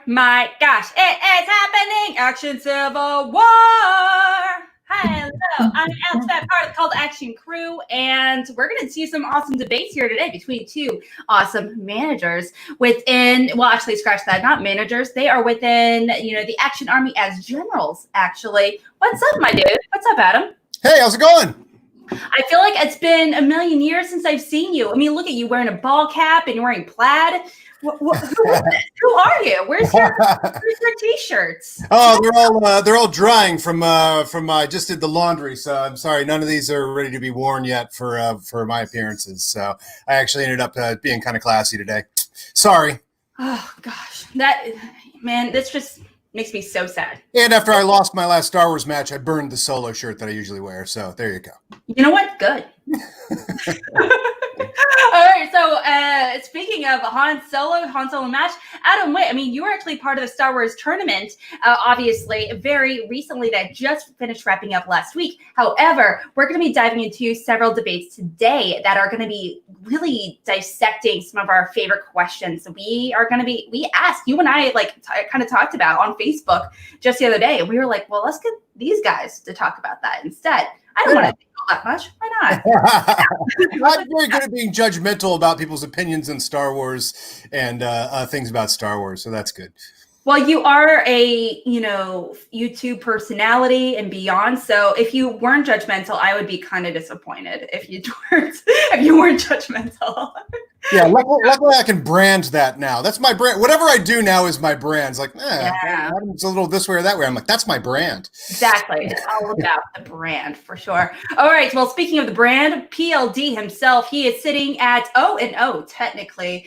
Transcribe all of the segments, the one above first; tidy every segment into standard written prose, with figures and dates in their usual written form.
my gosh, it is happening! Action Civil War! Hello, I'm Alex, part of the Call to Action crew, and we're going to see some awesome debates here today between two awesome managers within, well, actually, scratch that, not managers. They are within, the Action Army as generals, actually. What's up, my dude? What's up, Adam? Hey, how's it going? I feel like it's been a million years since I've seen you. I mean, look at you wearing a ball cap and you're wearing plaid. Who are you? Where's your t-shirts? Oh, they're all drying from I just did the laundry, so I'm sorry, none of these are ready to be worn yet for my appearances. So I actually ended up being kind of classy today. Sorry. Oh gosh, this just makes me so sad. And after I lost my last Star Wars match, I burned the Solo shirt that I usually wear. So there you go. You know what? Good. All right, so speaking of Han Solo match, Adam Witt, I mean, you were actually part of the Star Wars Tournament, obviously, very recently that just finished wrapping up last week. However, we're going to be diving into several debates today that are going to be really dissecting some of our favorite questions. We asked, you and I, kind of talked about on Facebook just the other day, and we were like, well, let's get these guys to talk about that instead. I don't want to think all that much. Why not? I'm very good at being judgmental about people's opinions on Star Wars and things about Star Wars, so that's good. Well, you are a, YouTube personality and beyond. So if you weren't judgmental, I would be kind of disappointed if you weren't judgmental. Yeah, luckily I can brand that now. That's my brand. Whatever I do now is my brand. It's like, Adam's a little this way or that way. I'm like, that's my brand. Exactly. It's all about the brand for sure. All right. Well, speaking of the brand, PLD himself, he is sitting at 0-0 technically.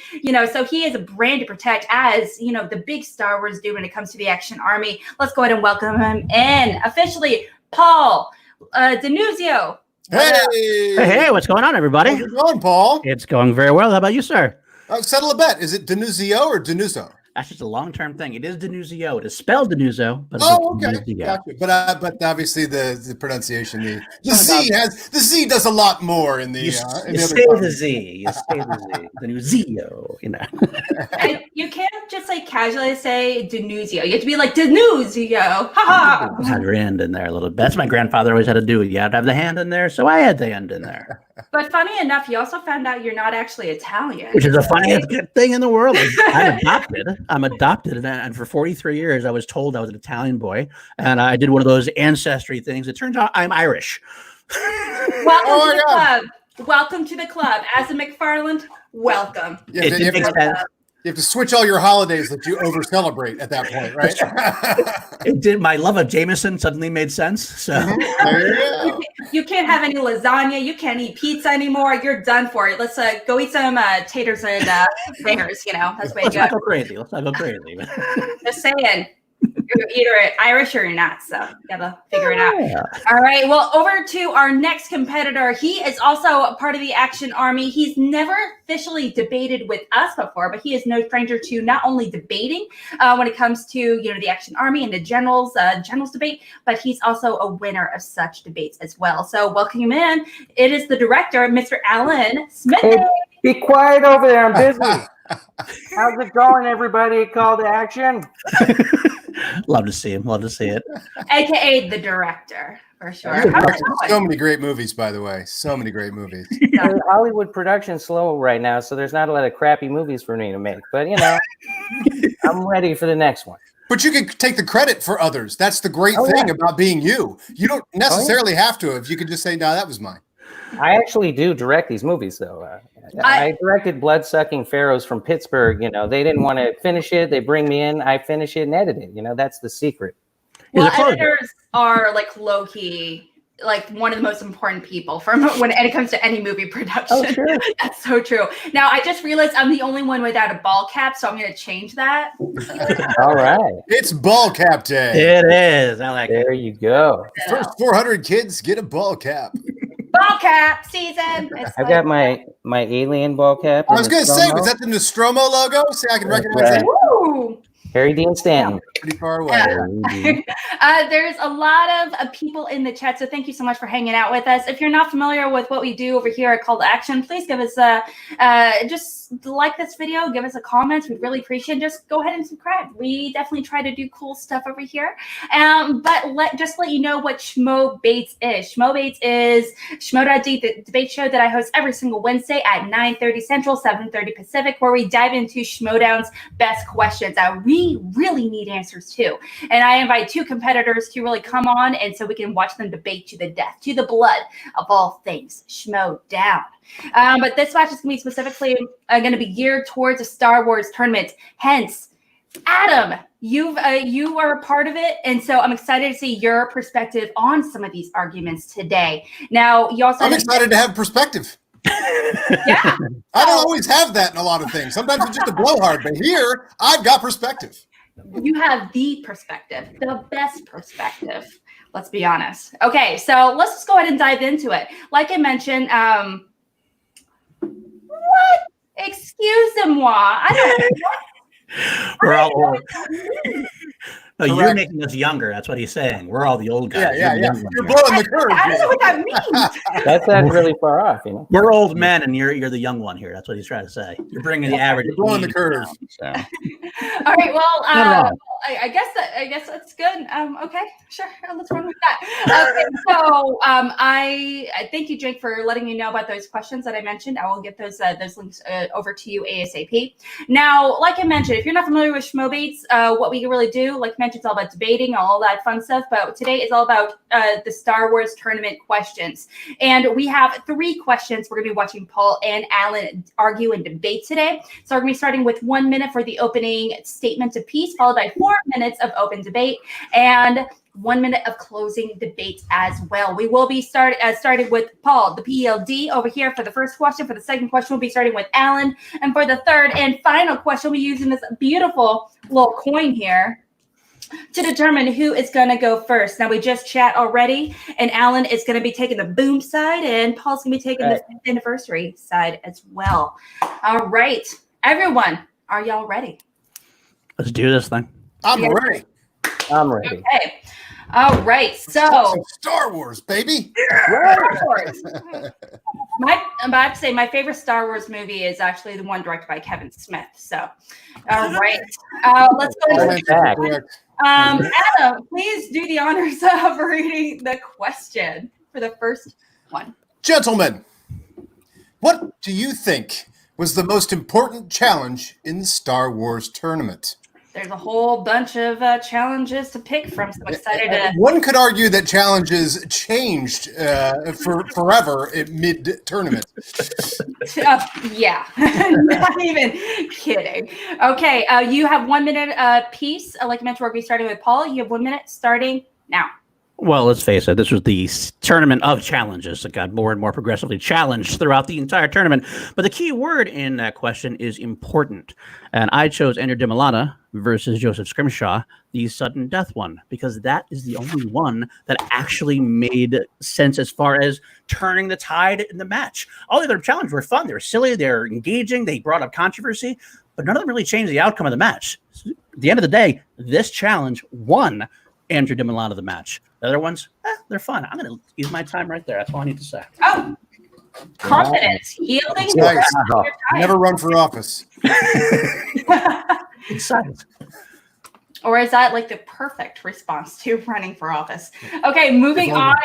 So he is a brand to protect as, the big Star Wars dude when it comes to the Action Army. Let's go ahead and welcome him in officially. Paul DiNuzzo. Hey, what's going on, everybody? How's it going, Paul? It's going very well. How about you, sir? Settle a bet. Is it DiNuzzo or DiNuzzo? That's just a long-term thing. It is DiNuzzo. It is spelled DiNuzzo, but okay. Gotcha. But obviously the pronunciation, the Z does a lot more in the. You say the Z. DiNuzzo. You can't just casually say DiNuzzo. You have to be like DiNuzzo. Ha ha. Had your end in there a little bit. That's what my grandfather always had to do. You had to have the hand in there, so I had the end in there. But funny enough, you also found out you're not actually Italian. Which is the funniest thing in the world. I'm adopted, and for 43 years, I was told I was an Italian boy, and I did one of those ancestry things. It turns out I'm Irish. Welcome to the club. Welcome to the club. As a McFarland, welcome. Yeah, you have to switch all your holidays that you over-celebrate at that point, right? It did. My love of Jameson suddenly made sense. So you can't have any lasagna. You can't eat pizza anymore. You're done for it. Let's go eat some taters and fingers. That's the way to go. Let's not go crazy. Just saying. You're either Irish or you're not, so you gotta figure it out. Yeah. All right, well, over to our next competitor. He is also a part of the Action Army. He's never officially debated with us before, but he is no stranger to not only debating when it comes to the Action Army and the generals debate, but he's also a winner of such debates as well. So welcome him in. It is the director, Mr. Alan Smithee. Hey, be quiet over there. I'm busy. How's it going, everybody? Call to action. Love to see him. Love to see it. AKA the director, for sure. So many great movies, by the way. So many great movies. Hollywood production's slow right now, so there's not a lot of crappy movies for me to make. But, I'm ready for the next one. But you can take the credit for others. That's the great thing about being you. You don't necessarily have to. If you could just say, no, that was mine. I actually do direct these movies, though. I directed Blood-Sucking Pharaohs from Pittsburgh. They didn't want to finish it. They bring me in. I finish it and edit it. That's the secret. Well, editors are low-key, one of the most important people when it comes to any movie production. Oh, sure. That's so true. Now, I just realized I'm the only one without a ball cap, so I'm going to change that. All right. It's ball cap day. It is. I like it. There you go. First 400 kids get a ball cap. Ball cap season. I got my alien ball cap. I was going to say, was that the Nostromo logo? See, I can recognize that. Woo! Harry Dean Stanton. Pretty far away. There's a lot of people in the chat, so thank you so much for hanging out with us. If you're not familiar with what we do over here at Call to Action, please give us just like this video, give us a comment. We'd really appreciate it. Just go ahead and subscribe. We definitely try to do cool stuff over here. But just let you know what Schmoebates is. Schmoebates is Schmoedown-themed, the debate show that I host every single Wednesday at 9:30 Central, 7:30 Pacific, where we dive into Schmoedown's best questions that we really need answers to. And I invite two competitors to really come on, and so we can watch them debate to the death, to the blood of all things Schmoedown. But this match is going to be specifically going to be geared towards a Star Wars tournament. Hence, Adam, you are a part of it, and so I'm excited to see your perspective on some of these arguments today. Now, you also I'm excited to have perspective. Yeah. I don't always have that in a lot of things. Sometimes it's just a blowhard, but here I've got perspective. You have the perspective, the best perspective. Let's be honest. Okay, so let's just go ahead and dive into it. Like I mentioned, what? Excuse-moi. I don't know. We're all old. No, you're making us younger. That's what he's saying. We're all the old guys. Yeah. You're You're blowing the curve. I don't know what that means. That's not really far off, you know. We're old men, and you're the young one here. That's what he's trying to say. You're bringing the average. You're blowing the curve. Down, so. All right. Well, wrong. I guess that's good. Okay, sure. Let's run with that. Okay. So, I thank you, Jake, for letting me know about those questions that I mentioned. I will get those links over to you ASAP. Now, like I mentioned, if you're not familiar with Schmoebates, what we really do, like I mentioned, it's all about debating, all that fun stuff. But today is all about the Star Wars tournament questions, and we have 3 questions. We're going to be watching Paul and Alan argue and debate today. So we're going to be starting with 1 minute for the opening statement of peace, followed by 4 minutes of open debate and 1 minute of closing debate as well. We will be starting with Paul, the PLD, over here for the first question. For the second question, we'll be starting with Alan. And for the third and final question, we'll be using this beautiful little coin here to determine who is going to go first. Now, we just chat already, and Alan is going to be taking the boom side, and Paul's going to be taking the 5th anniversary side as well. All right, everyone, are y'all ready? Let's do this thing. I'm ready. I'm ready. Okay. All right. So Some Star Wars, baby. Star Wars. I'm about to say my favorite Star Wars movie is actually the one directed by Kevin Smith. So, all right. Let's go into Adam, please do the honors of reading the question for the first one. Gentlemen, what do you think was the most important challenge in the Star Wars tournament? There's a whole bunch of challenges to pick from, so I'm excited to... One could argue that challenges changed for forever at mid-tournament. Yeah, not even kidding. Okay, you have 1 minute piece. Like I mentioned, we'll be starting with Paul. You have 1 minute starting now. Well, let's face it, this was the tournament of challenges that got more and more progressively challenged throughout the entire tournament. But the key word in that question is important. And I chose Ender Dimilana versus Joseph Scrimshaw, the sudden death one, because that is the only one that actually made sense as far as turning the tide in the match. All the other challenges were fun. They were silly. They were engaging. They brought up controversy, but none of them really changed the outcome of the match. At the end of the day, this challenge won Andrew Dimilana the match. The other ones, they're fun. I'm going to use my time right there. That's all I need to say. Oh, confidence, yielding. Nice. Never run for office. Excited. Or is that like the perfect response to running for office? Okay, moving on.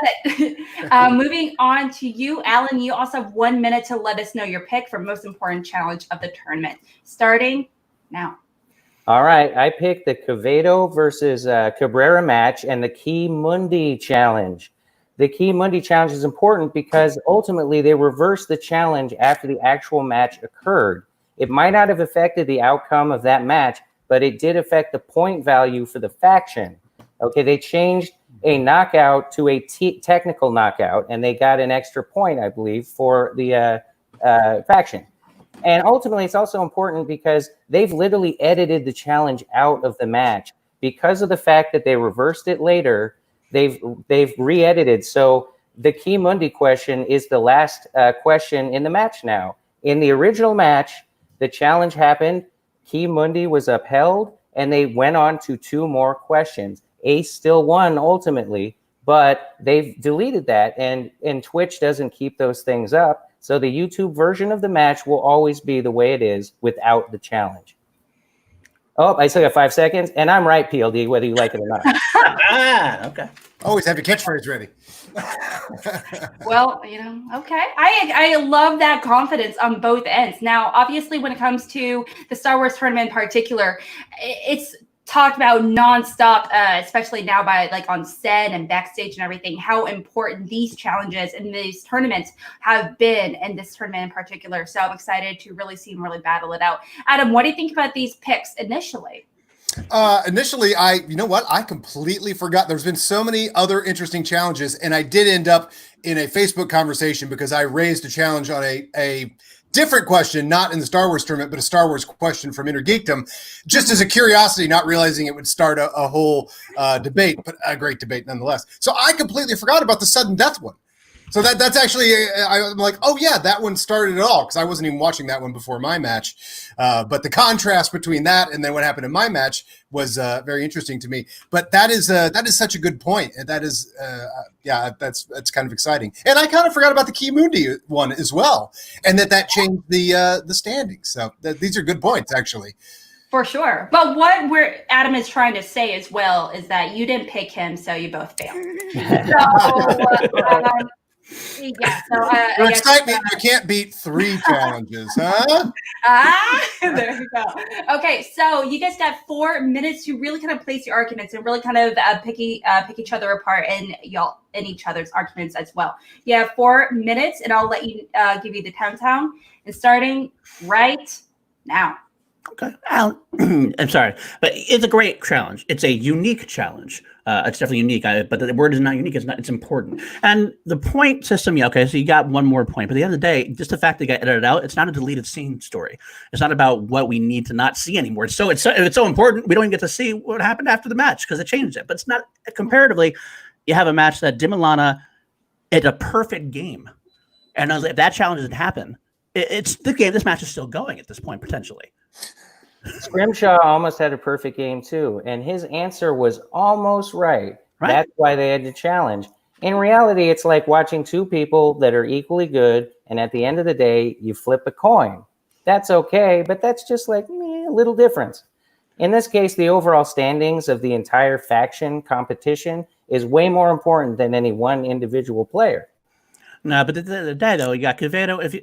Moving on to you, Alan. You also have 1 minute to let us know your pick for most important challenge of the tournament. Starting now. All right, I picked the Quevedo versus Cabrera match and the Key Mundi challenge. The Key Mundi challenge is important because ultimately they reversed the challenge after the actual match occurred. It might not have affected the outcome of that match, but it did affect the point value for the faction. Okay, they changed a knockout to a technical knockout, and they got an extra point, I believe, for the faction. And ultimately, it's also important because they've literally edited the challenge out of the match. Because of the fact that they reversed it later, they've re-edited. So the Key Mundi question is the last question in the match now. In the original match, the challenge happened, Key Mundi was upheld, and they went on to 2 more questions. Ace still won ultimately, but they've deleted that, and Twitch doesn't keep those things up. So the YouTube version of the match will always be the way it is without the challenge. Oh, I still got 5 seconds, and I'm right, PLD, whether you like it or not. Okay. Always have your catchphrase ready. Well, okay. I love that confidence on both ends. Now, obviously, when it comes to the Star Wars tournament in particular, it's talked about nonstop, especially now by like on set and backstage and everything, how important these challenges and these tournaments have been in this tournament in particular. So I'm excited to really see them really battle it out. Adam, what do you think about these picks initially? Initially, you know what? I completely forgot. There's been so many other interesting challenges, and I did end up in a Facebook conversation because I raised a challenge on a different question, not in the Star Wars tournament, but a Star Wars question from Inner Geekdom, just as a curiosity, not realizing it would start a whole debate, but a great debate nonetheless. So I completely forgot about the sudden death one. So that's actually, I'm like, oh yeah, that one started it all, because I wasn't even watching that one before my match. But the contrast between that and then what happened in my match was very interesting to me. But that is such a good point. And that is, that's kind of exciting. And I kind of forgot about the Key Mundi one as well, and that changed the standings. So these are good points, actually. For sure. But what Adam is trying to say as well is that you didn't pick him, so you both failed. Yeah, so you excite me. You can't beat 3 challenges, huh? There you go. Okay, so you guys got 4 minutes to really kind of place your arguments and really kind of pick each other apart and in each other's arguments as well. You have 4 minutes, and I'll let you give you the countdown. And starting right now. Okay. I'm sorry, but it's a great challenge. It's a unique challenge. It's definitely unique, but the word is not unique. It's important. And the point system, yeah, okay, so you got 1 more point. But at the end of the day, just the fact that it got edited out, it's not a deleted scene story. It's not about what we need to not see anymore. It's so important, we don't even get to see what happened after the match because it changed it. But it's not, comparatively, you have a match that Dim and Lana, it's a perfect game. And if that challenge doesn't happen, it's the game. This match is still going at this point, potentially. Scrimshaw almost had a perfect game too, and his answer was almost right. That's why they had to challenge. In reality, it's like watching 2 people that are equally good, and at the end of the day, you flip a coin. That's okay, but that's just like a little difference. In this case, the overall standings of the entire faction competition is way more important than any one individual player. No, but at the end of the day, though, you got Quevedo. If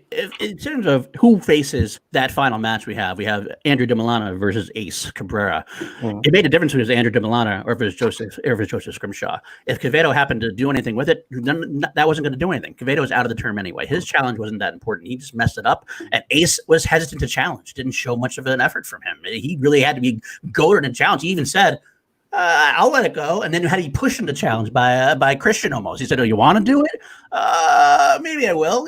in terms of who faces that final match, we have Andrew DiMilana versus Ace Cabrera. It made a difference if it was Andrew DiMilana or if it was Joseph Scrimshaw. If Quevedo happened to do anything with it, that wasn't going to do anything. Quevedo was out of the tournament anyway. His challenge wasn't that important. He just messed it up, and Ace was hesitant to challenge. Didn't show much of an effort from him. He really had to be goaded and challenged. He even said, I'll let it go. And then had he pushed him to challenge by Christian almost. He said, oh, you want to do it? Maybe I will.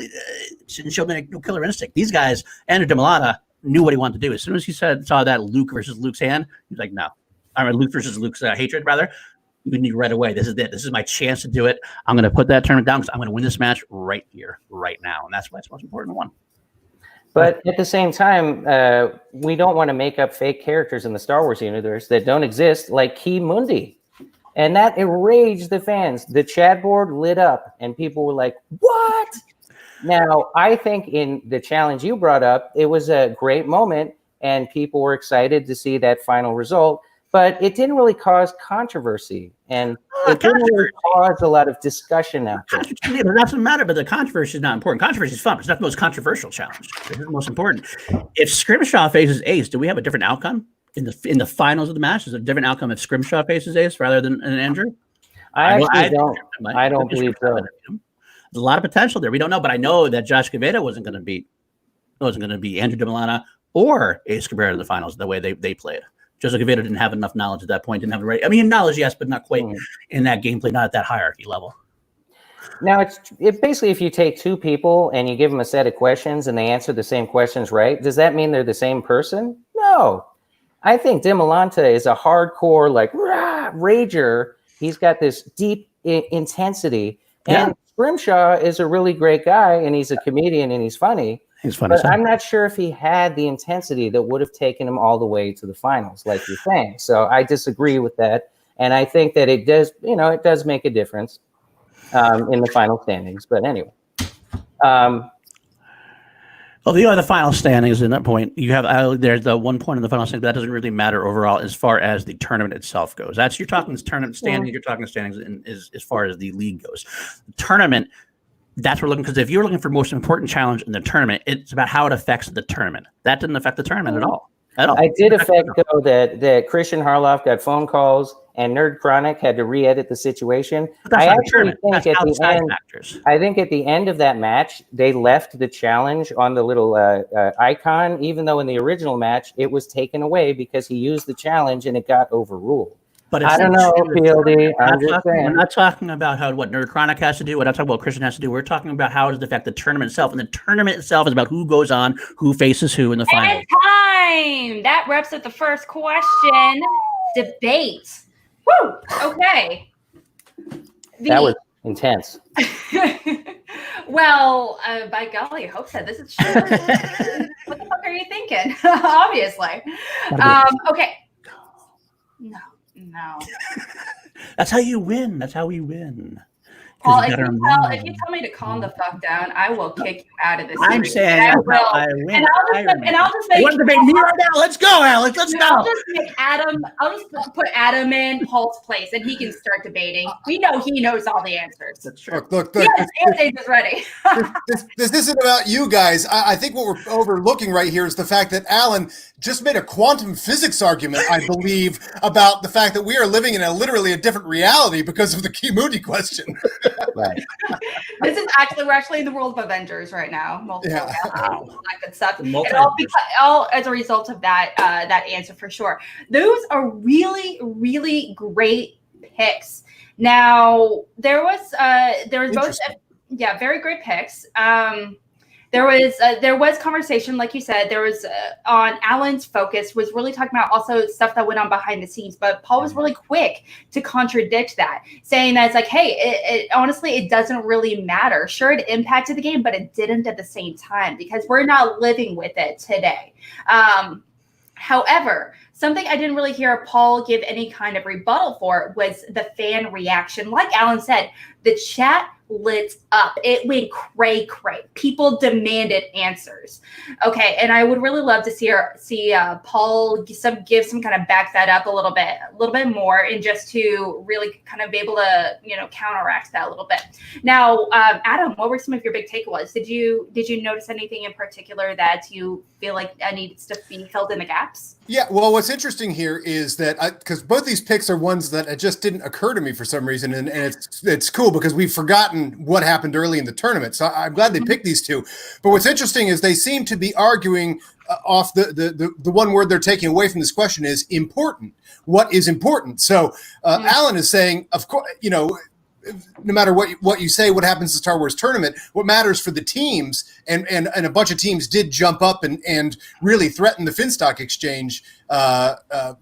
Didn't show me no killer instinct. These guys, Andrew DiMilana, knew what he wanted to do. As soon as he saw that Luke versus Luke's hand, he's like, no. I mean, Luke versus Luke's hatred, rather. You knew right away, this is it. This is my chance to do it. I'm going to put that tournament down because I'm going to win this match right here, right now. And that's why it's the most important one. But at the same time, we don't want to make up fake characters in the Star Wars universe that don't exist, like Key Mundi. And that enraged the fans. The chat board lit up, and people were like, what? Now, I think in the challenge you brought up, it was a great moment, and people were excited to see that final result. But it didn't really cause controversy, and it didn't really cause a lot of discussion out there. It doesn't matter, but the controversy is not important. Controversy is fun, but it's not the most controversial challenge. It's the most important. If Scrimshaw faces Ace, do we have a different outcome in the finals of the match? Is it a different outcome if Scrimshaw faces Ace rather than Andrew? I don't believe so. There's a lot of potential there. We don't know, but I know that Josh Quevedo wasn't going to be Andrew DiMilana or Ace Cabrera in the finals the way they played. Joseph Quevedo didn't have enough knowledge at that point. Didn't have the right. I mean, knowledge, yes, but not quite in that gameplay, not at that hierarchy level. Now, it's basically if you take 2 people and you give them a set of questions and they answer the same questions right, does that mean they're the same person? No. I think DiMilana is a hardcore, like, rager. He's got this deep intensity. And Scrimshaw is a really great guy, and he's a comedian, and he's funny. He's funny. But I'm not sure if he had the intensity that would have taken him all the way to the finals, like you're saying. So I disagree with that. And I think that it does, it does make a difference in the final standings. But anyway. Well, the final standings in that point, you have there's the 1 point in the final standings, but that doesn't really matter overall as far as the tournament itself goes. You're talking tournament standings, you're talking standings as far as the league goes. The tournament, that's what we're looking, because if you're looking for most important challenge in the tournament, it's about how it affects the tournament. That didn't affect the tournament at all. I did affect, though, that Christian Harloff got phone calls and Nerd Chronic had to re-edit the situation. I actually think at the end, I think at the end of that match, they left the challenge on the little icon, even though in the original match, it was taken away because he used the challenge and it got overruled. But I don't know, PLD. We're not talking about what Nerd Chronic has to do. We're not talking about what Christian has to do. We're talking about how does it affect the tournament itself. And the tournament itself is about who goes on, who faces who in the final. And time! That wraps up the first question. Debate. Woo! Okay. That was intense. Well, by golly, I hope so. This is true. What the fuck are you thinking? Obviously. Okay. No. That's how you win. That's how we win. Paul, if you tell me to calm the fuck down, I will kick you out of this. I'm saying I win. And I'll just make. You want to debate me right now? Let's go, Alex. Let's go. I'll just make Adam. I'll just put Adam in Paul's place, and he can start debating. We know he knows all the answers. That's true. Look. Yes, Anthony is ready. This isn't about you guys. I think what we're overlooking right here is the fact that Alan just made a quantum physics argument, I believe, about the fact that we are living in literally a different reality because of the Kimundi question. Right. We're actually in the world of Avengers right now. Multiple all that good stuff. And all as a result of that answer for sure. Those are really, really great picks. Now there was both very great picks. There was conversation, like you said, there was on Alan's focus was really talking about also stuff that went on behind the scenes, but Paul was really quick to contradict that, saying that it's like, hey, honestly, it doesn't really matter. Sure, it impacted the game, but it didn't at the same time because we're not living with it today. However, something I didn't really hear Paul give any kind of rebuttal for was the fan reaction. Like Alan said, the chat lit up. It went cray. People demanded answers. Okay, and I would really love to see Paul give some kind of back that up a little bit more, and just to really kind of be able to counteract that a little bit. Now, Adam, what were some of your big takeaways? Did you notice anything in particular that you feel like needs to be filled in the gaps? Yeah, well, what's interesting here is that because both these picks are ones that just didn't occur to me for some reason, and it's cool because we've forgotten what happened early in the tournament. So I'm glad they picked these two. But what's interesting is they seem to be arguing off the one word they're taking away from this question is important. What is important? So Alan is saying, of course, no matter what you say, what happens to Star Wars Tournament, what matters for the teams, and a bunch of teams did jump up and really threaten the Finstock exchange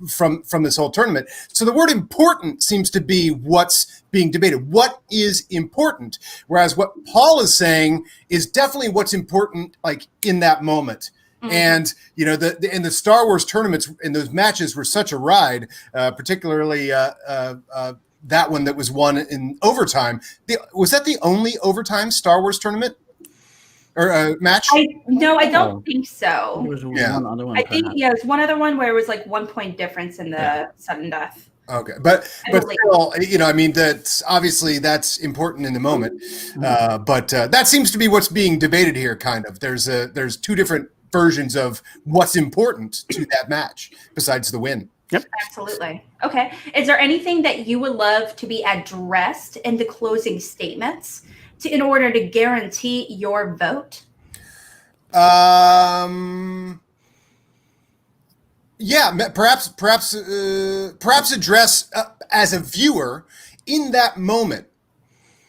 from this whole tournament. So the word important seems to be what's being debated. What is important? Whereas what Paul is saying is definitely what's important, like in that moment. Mm-hmm. And the Star Wars tournaments and those matches were such a ride, particularly that one that was won in overtime. Was that the only overtime Star Wars tournament or match? I don't think so. There was one other one. I think it was one other one where it was like 1 point difference in the sudden death. Okay, but still, that's obviously that's important in the moment. But that seems to be what's being debated here. Kind of. There's two different versions of what's important to that match besides the win. Yep. Absolutely. Okay. Is there anything that you would love to be addressed in the closing statements in order to guarantee your vote? Yeah, perhaps address as a viewer in that moment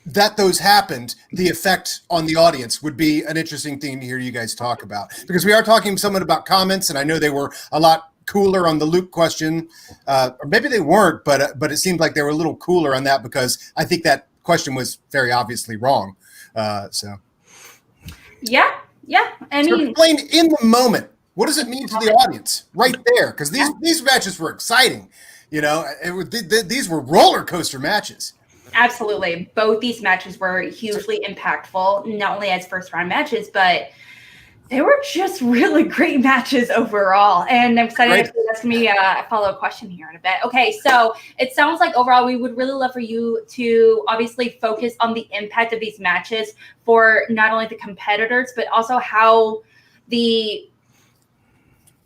that those happened, the effect on the audience would be an interesting thing to hear you guys talk about, because we are talking somewhat about comments, and I know they were a lot cooler on the Luke question, or maybe they weren't, but it seemed like they were a little cooler on that because I think that question was very obviously wrong. Yeah, Yeah, I So mean, explain in the moment. What does it mean to the audience right there? Because these matches were exciting. You know, these were roller coaster matches. absolutely. Both these matches were hugely impactful, not only as first round matches, but they were just really great matches overall. And I'm excited Great. to ask me a follow-up question here in a bit. Okay, so it sounds like overall we would really love for you to obviously focus on the impact of these matches for not only the competitors, but also how the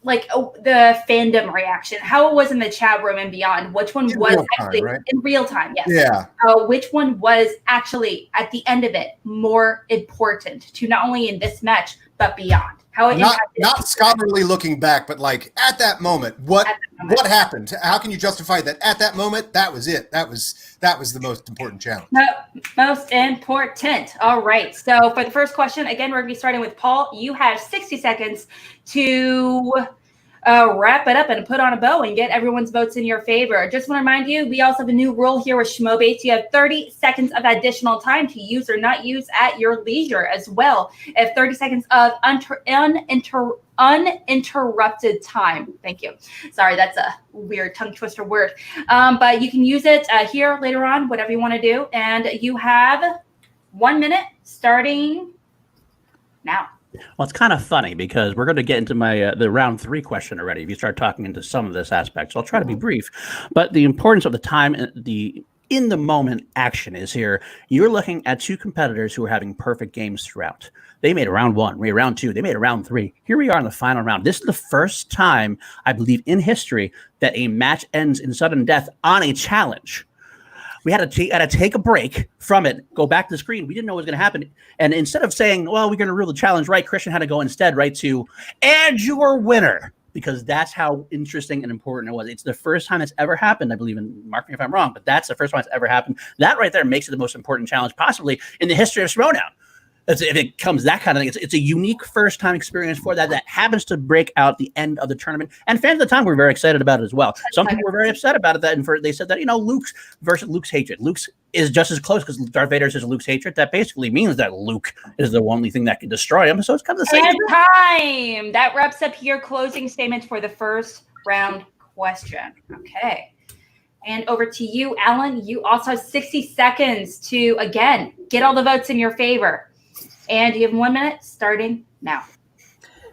the fandom reaction, how it was in the chat room and beyond. Which one In was real time, actually right? in real time? Yes. Yeah. Which one was actually at the end of it more important to not only in this match but beyond? How it Not scholarly looking back, but like at that moment, what happened? How can you justify that at that moment? That was it. That was the most important challenge. Most important. All right. So for the first question, again, we're going to be starting with Paul. You have 60 seconds to wrap it up and put on a bow and get everyone's votes in your favor. Just want to remind you, we also have a new rule here with Schmoebates. You have 30 seconds of additional time to use or not use at your leisure as well. If 30 seconds of uninterrupted time. Thank you. Sorry, that's a weird tongue twister word. But you can use it here later on, whatever you want to do. And you have 1 minute starting now. Well, it's kind of funny because we're going to get into my the round 3 question already. If you start talking into some of this aspect, so I'll try to be brief. But the importance of the time, the in the moment action is here. You're looking at 2 competitors who are having perfect games throughout. They made a round 1, we made round 2, they made a round 3. Here we are in the final round. This is the first time, I believe, in history that a match ends in sudden death on a challenge. We had to take a break from it, go back to the screen. We didn't know what was going to happen. And instead of saying, well, we're going to rule the challenge, right, Christian had to go instead, right, to, and your winner, because that's how interesting and important it was. It's the first time it's ever happened, I believe, and mark me if I'm wrong, but that's the first time it's ever happened. That right there makes it the most important challenge possibly in the history of Schmoedown. If it comes that kind of thing, it's a unique first-time experience for that happens to break out the end of the tournament. And fans at the time were very excited about it as well. Some people were very upset about it. They said that, Luke's versus Luke's hatred. Luke's is just as close because Darth Vader is Luke's hatred. That basically means that Luke is the only thing that can destroy him. So it's kind of the same. And time. That wraps up your closing statements for the first round question. Okay. And over to you, Alan. You also have 60 seconds to, again, get all the votes in your favor. And you have 1 minute starting now.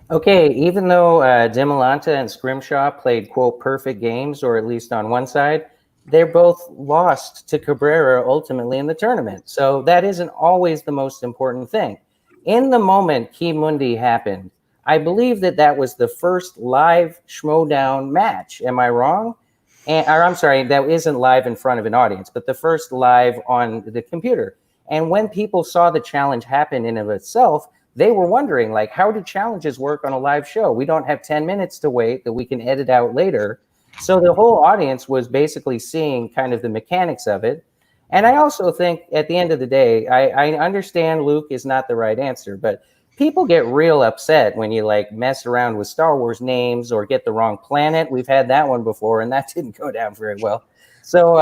Okay, even though Dimolanta and Scrimshaw played, quote, perfect games, or at least on one side, they're both lost to Cabrera ultimately in the tournament. So that isn't always the most important thing. In the moment Key Mundi happened, I believe that was the first live Schmoedown match. Am I wrong? Or I'm sorry, that isn't live in front of an audience, but the first live on the computer. And when people saw the challenge happen in of itself, they were wondering, like, how do challenges work on a live show? We don't have 10 minutes to wait that we can edit out later. So the whole audience was basically seeing kind of the mechanics of it. And I also think at the end of the day, I understand Luke is not the right answer, but people get real upset when you like mess around with Star Wars names or get the wrong planet. We've had that one before, and that didn't go down very well. So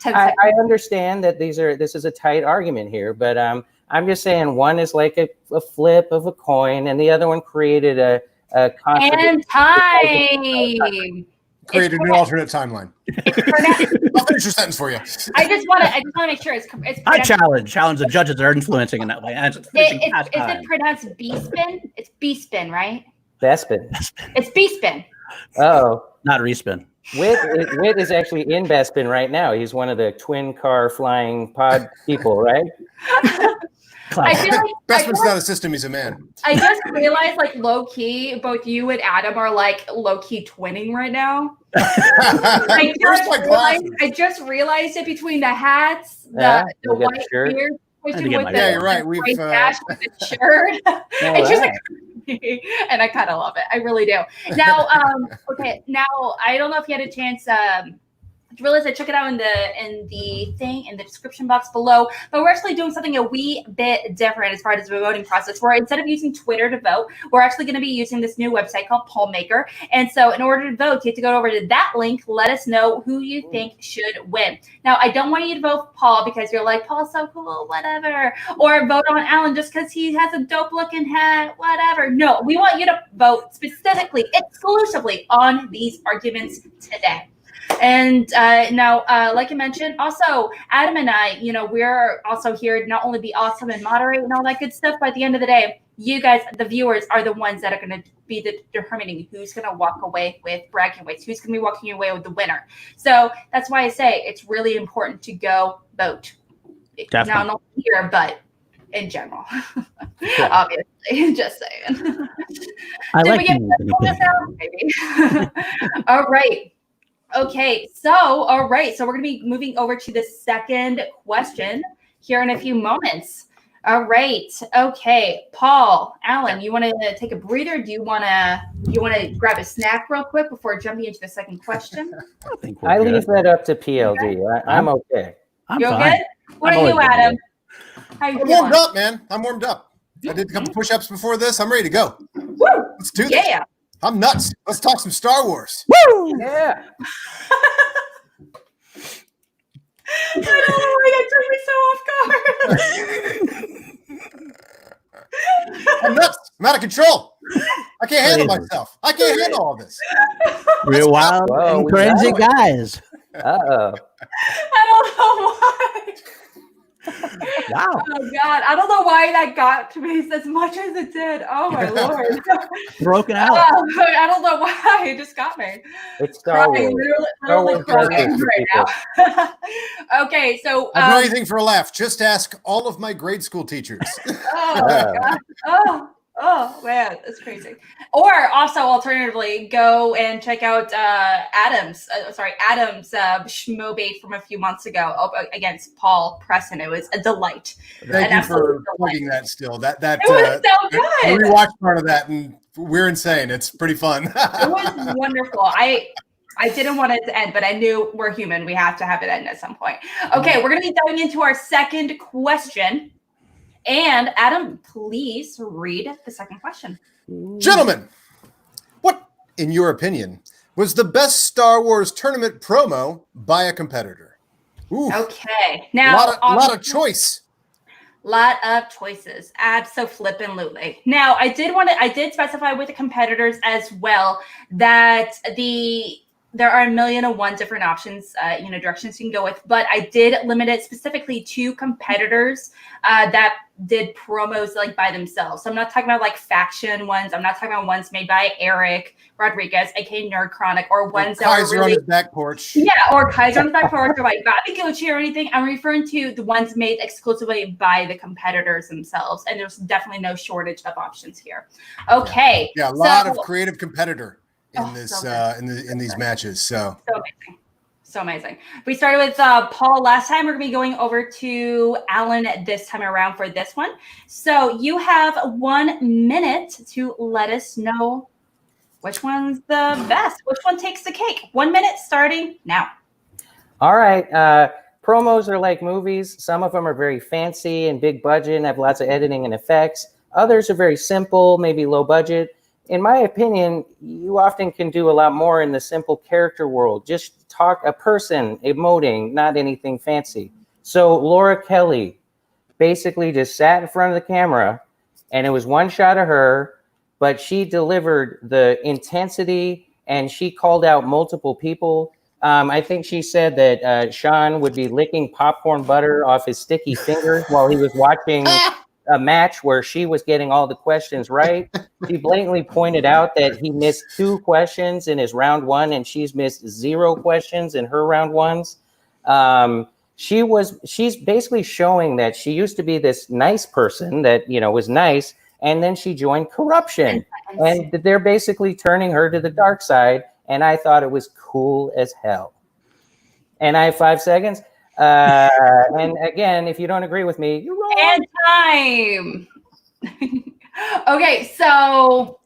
I understand that this is a tight argument here, but I'm just saying one is like a flip of a coin, and the other one created a and time. Created an alternate timeline. I'll finish your sentence for you. I just want to make sure it's I challenge the judges that are influencing in that way. Is it pronounced B-spin? It's B-spin, right? Bespin. It's B-spin. Oh, not respin. Witt is actually in Bespin right now. He's one of the twin car flying pod people, right? I feel like Bespin's not a system; he's a man. I just realized, like, low key, both you and Adam are like low key twinning right now. I just realized it between the hats, the white beard. Yeah, you're right. We've dash with the shirt. It's just like, and I kind of love it. I really do. Now, okay. Now, I don't know if you had a chance realize I check it out in the description box below. But we're actually doing something a wee bit different as far as the voting process. Where instead of using Twitter to vote, we're actually going to be using this new website called Pollmaker. And so, in order to vote, you have to go over to that link. Let us know who you think should win. Now, I don't want you to vote for Paul because you're like, Paul's so cool, whatever. Or vote on Alan just because he has a dope looking hat, whatever. No, we want you to vote specifically, exclusively on these arguments today. And now, like I mentioned, also Adam and I, we're also here to not only be awesome and moderate and all that good stuff, but at the end of the day, you guys, the viewers, are the ones that are going to be determining who's going to walk away with bragging rights, who's going to be walking away with the winner. So that's why I say it's really important to go vote. Definitely. Not only here, but in general. Obviously, just saying. I Did like we get this out? Maybe. All right. Okay, so we're going to be moving over to the second question here in a few moments. All right. Okay, Paul, Alan, you want to take a breather? Do you want to grab a snack real quick before jumping into the second question? I think we're I good. leave that up to PLD. I'm okay. I'm You fine. okay? What I'm are you, always Adam? How you I'm feeling? warmed up, man. I'm warmed up. I did a couple push-ups before this. I'm ready to go. Woo! Let's do this. Yeah. I'm nuts. Let's talk some Star Wars. Woo! Yeah. I don't know why that took me so off guard. I'm nuts. I'm out of control. I can't handle Crazy. myself. I can't handle all this. We're wild Whoa, and we crazy got guys. Uh-oh. I don't know why. Wow. Oh God, I don't know why that got to me as much as it did. Oh my Lord. Broken out. I don't know why it just got me. It's Star Crying, Wars. literally Star Wars crying does this right now. Okay, so I'll do anything for a laugh. Just ask all of my grade school teachers. oh my God. Oh man, that's crazy. Or also, alternatively, go and check out Adam's Schmoebate from a few months ago against Paul Preston. It was a delight. Thank An you for absolute plugging delight. that still. That It was so I good. rewatched part of that and we're insane. It's pretty fun. It was wonderful. I didn't want it to end, but I knew we're human. We have to have it end at some point. Okay, we're going to be diving into our second question. And Adam, please read the second question. Gentlemen, what, in your opinion, was the best Star Wars tournament promo by a competitor? Ooh, Okay. Now, lot of choice. Lot of choices. Abso-flippin'-lutely. Now, I did specify with the competitors as well that there are 1,000,001 different options, directions you can go with, but I did limit it specifically to competitors that did promos like by themselves. So I'm not talking about like faction ones. I'm not talking about ones made by Eric Rodriguez, aka Nerd Chronic, or ones that Kaiser were really on his back porch. Yeah, or Kaiser on his back porch, or like Bobby Gucci or anything. I'm referring to the ones made exclusively by the competitors themselves, and there's definitely no shortage of options here. Okay, Yeah, a lot of creative competitor in this so good. in these matches. So So amazing. We started with Paul last time. We're going to be going over to Alan this time around for this one. So you have 1 minute to let us know which one's the best. Which one takes the cake? 1 minute starting now. All right. Promos are like movies. Some of them are very fancy and big budget and have lots of editing and effects. Others are very simple, maybe low budget. In my opinion, you often can do a lot more in the simple character world. Just talk a person emoting, not anything fancy. So Laura Kelly basically just sat in front of the camera and it was one shot of her, but she delivered the intensity and she called out multiple people. I think she said that Sean would be licking popcorn butter off his sticky fingers while he was watching a match where she was getting all the questions right. She blatantly pointed out that he missed 2 questions in his round 1 and she's missed 0 questions in her round 1s. She's basically showing that she used to be this nice person that, was nice. And then she joined corruption and they're basically turning her to the dark side. And I thought it was cool as hell. And I have 5 seconds. And again, if you don't agree with me, you're wrong. And time. Okay, so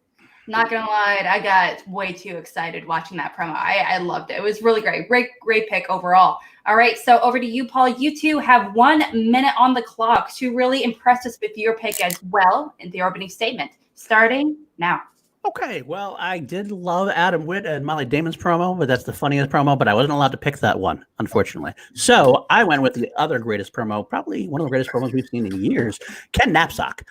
Not gonna lie, I got way too excited watching that promo. I loved it. It was really great. Great pick overall. All right, so over to you, Paul. You two have 1 minute on the clock to really impress us with your pick as well in the opening statement. Starting now. Okay, well, I did love Adam Witt and Molly Damon's promo, but that's the funniest promo, but I wasn't allowed to pick that one, unfortunately. So I went with the other greatest promo, probably one of the greatest promos we've seen in years, Ken Knapsack.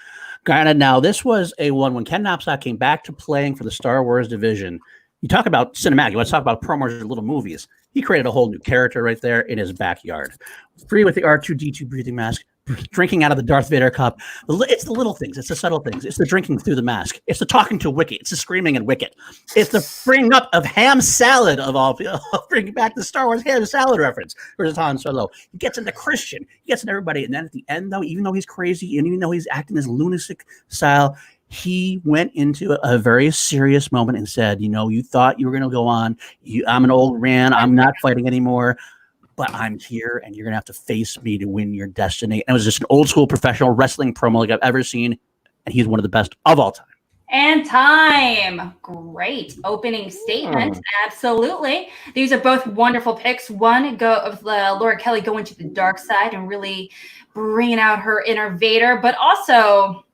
Granted, now this was a one when Ken Knapsack came back to playing for the Star Wars division. You talk about cinematic, let's talk about promos or little movies. He created a whole new character right there in his backyard. Free with the R2-D2 breathing mask, drinking out of the Darth Vader cup. It's the little things. It's the subtle things. It's the drinking through the mask. It's the talking to Wicket. It's the screaming at Wicket. It's the bringing up of ham salad of all people. Bringing back the Star Wars ham salad reference versus Han Solo. He gets into Christian. He gets into everybody. And then at the end, though, even though he's crazy and even though he's acting this lunatic style, he went into a very serious moment and said, you thought you were going to go on. I'm an old man. I'm not fighting anymore. But I'm here, and you're going to have to face me to win your destiny. And it was just an old-school professional wrestling promo like I've ever seen, and he's one of the best of all time. And time. Great opening statement. Absolutely. These are both wonderful picks. One of Laura Kelly going to the dark side and really bringing out her inner Vader, but also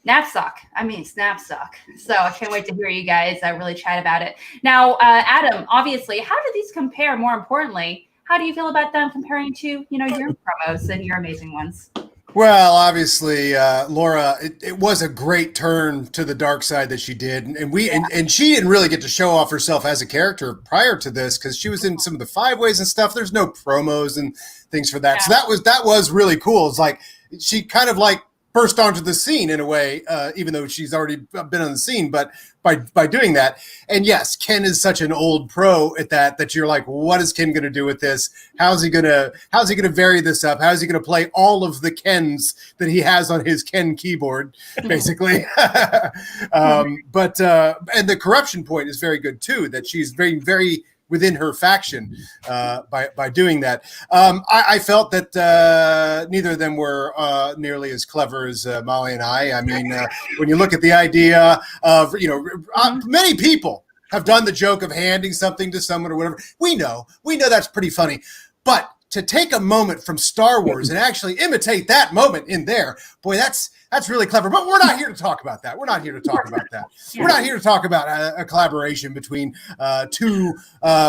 Knapsack. It's Knapsack. So I can't wait to hear you guys really chat about it. Now, Adam, obviously, how do these compare? More importantly, how do you feel about them comparing to, your promos and your amazing ones? Well, obviously, Laura, it was a great turn to the dark side that she did, and she didn't really get to show off herself as a character prior to this because she was in some of the 5-ways and stuff. There's no promos and things for that, so that was really cool. It's like she kind of like burst onto the scene in a way, even though she's already been on the scene, but by doing that. And yes, Ken is such an old pro at that you're like, what is Ken going to do with this? How's he going to vary this up? How's he going to play all of the Kens that he has on his Ken keyboard, basically? But and the corruption point is very good too, that she's very, very within her faction by doing that. I felt that neither of them were nearly as clever as Molly and I. When you look at the idea of, many people have done the joke of handing something to someone or whatever. We know that's pretty funny. But to take a moment from Star Wars and actually imitate that moment in there, boy, that's really clever. But we're not here to talk about that. We're not here to talk about that. We're not here to talk about a collaboration between two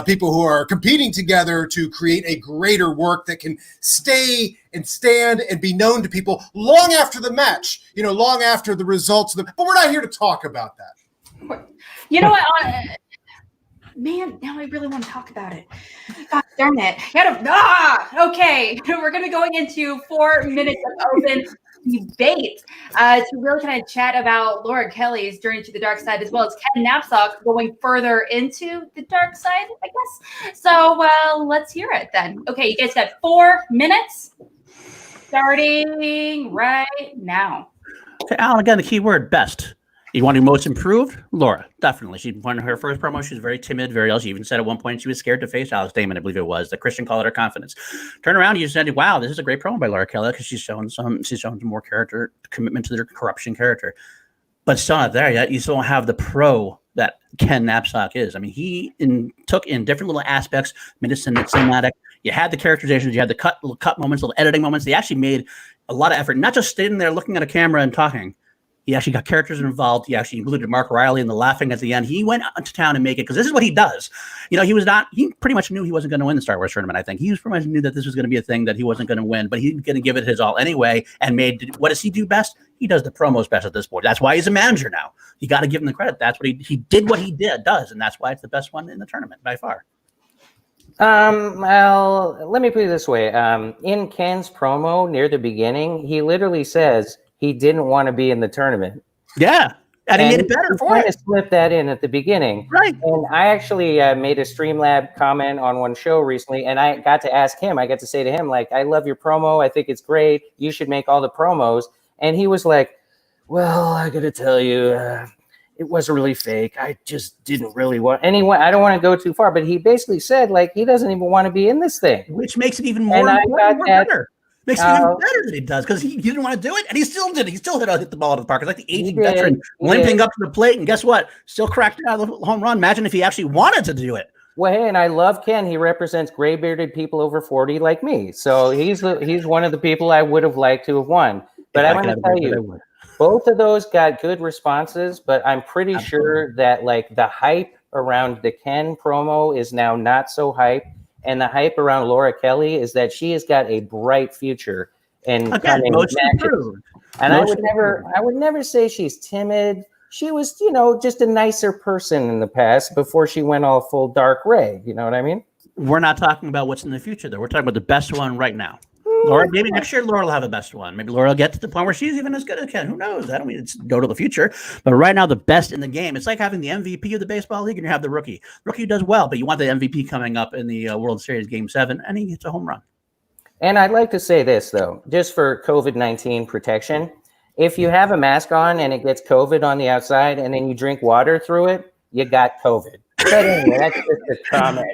people who are competing together to create a greater work that can stay and stand and be known to people long after the match, long after the results of the. But we're not here to talk about that. You know what? Man, now I really want to talk about it. God darn it. Okay. We're going to be going into 4 minutes of open debate to really kind of chat about Laura Kelly's journey to the dark side, as well as Ken Knapsack going further into the dark side, I guess. So let's hear it then. Okay, you guys got 4 minutes starting right now. Okay, Alan, again, the key word, best. You want to most improved? Laura, definitely. She won her first promo. She was very timid, very else. She even said at one point she was scared to face Alex Damon, I believe it was. The Christian called her confidence. Turn around, you said, wow, this is a great promo by Laura Kelly because she's shown some more character commitment to their corruption character. But still not there yet. You still don't have the pro that Ken Knapsack is. He took in different little aspects, made it cinematic. You had the characterizations, you had the cut moments, little editing moments. They actually made a lot of effort, not just sitting there looking at a camera and talking. He actually got characters involved. He actually included Mark Riley in the laughing at the end. He went out to town and make it because this is what he does. He pretty much knew he wasn't going to win the Star Wars tournament, I think. He pretty much knew that this was going to be a thing that he wasn't going to win, but he was going to give it his all anyway and what does he do best? He does the promos best at this point. That's why he's a manager now. You got to give him the credit. That's what he did what he does, and that's why it's the best one in the tournament by far. Well, let me put it this way. In Ken's promo near the beginning, he literally says he didn't want to be in the tournament. Yeah. And he made it better for it. He slipped that in at the beginning. Right. And I actually made a Streamlab comment on one show recently, and I got to ask him, I got to say to him, like, I love your promo. I think it's great. You should make all the promos. And he was like, well, I got to tell you, it wasn't really fake. I just didn't really want anyone. I don't want to go too far, but he basically said, like, he doesn't even want to be in this thing. Which makes it even more important. Makes it even better that he does because he didn't want to do it, and he still did. He still hit the ball out of the park. It's like the aging veteran limping up to the plate, and guess what? Still cracked it out of the home run. Imagine if he actually wanted to do it. Well, hey, and I love Ken. He represents gray-bearded people over 40 like me. So he's one of the people I would have liked to have won. But I'm going to tell you, both of those got good responses, but I'm pretty sure that like the hype around the Ken promo is now not so hype. And the hype around Laura Kelly is that she has got a bright future in coming matches. And I would never say she's timid. She was, just a nicer person in the past before she went all full dark Ray. You know what I mean? We're not talking about what's in the future, though. We're talking about the best one right now. Laura, maybe next year Laura will have the best one. Maybe Laura will get to the point where she's even as good as Ken. Who knows? I don't mean to go to the future. But right now, the best in the game. It's like having the MVP of the baseball league and you have the rookie. Rookie does well, but you want the MVP coming up in the World Series Game 7, and he gets a home run. And I'd like to say this, though, just for COVID-19 protection. If you have a mask on and it gets COVID on the outside and then you drink water through it, you got COVID. But anyway, that's just a comment,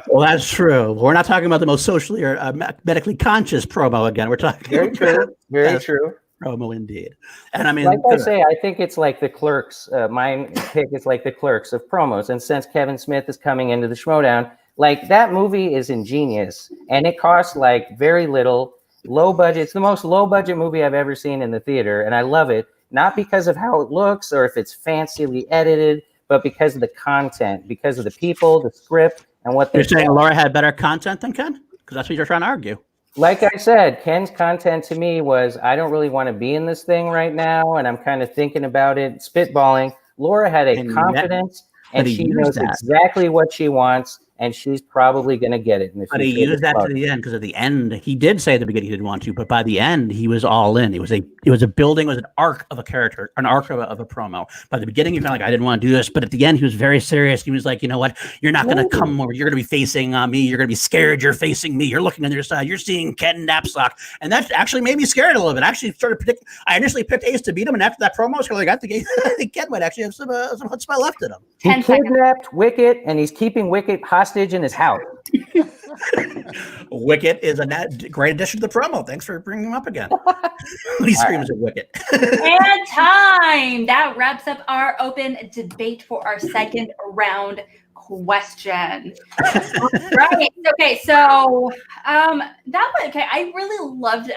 Well, that's true. We're not talking about the most socially or medically conscious promo again. We're talking very true. Very true. Promo indeed. And I mean, like I say, I think it's like the Clerks. My pick is like the Clerks of promos. And since Kevin Smith is coming into the Schmoedown, like that movie is ingenious and it costs like very little. Low budget. It's the most low budget movie I've ever seen in the theater. And I love it, not because of how it looks or if it's fancily edited, but because of the content, because of the people, the script, and what they're saying. Laura had better content than Ken? Because that's what you're trying to argue. Like I said, Ken's content to me was, I don't really want to be in this thing right now. And I'm kind of thinking about it, spitballing. Laura had a confidence and she knows exactly what she wants. And she's probably going to get it. But he used that to the end because at the end, he did say at the beginning he didn't want to, but by the end, he was all in. It was a building, it was an arc of a character, an arc of a promo. By the beginning, he felt like, I didn't want to do this. But at the end, he was very serious. He was like, you know what? You're not going to come over. You're going to be facing me. You're going to be scared. You're facing me. You're looking on your side. You're seeing Ken Knapsack. And that actually made me scared a little bit. I actually started predicting. I initially picked Ace to beat him. And after that promo, I was like, I think Ken might actually have some chutzpah left in him. He kidnapped Wicket and he's keeping Wicket hostage in his house. Wicket is a great addition to the promo. Thanks for bringing him up again. He screams at Wicket. And time. That wraps up our open debate for our second round question. Right. Okay. So that one. Okay. I really loved.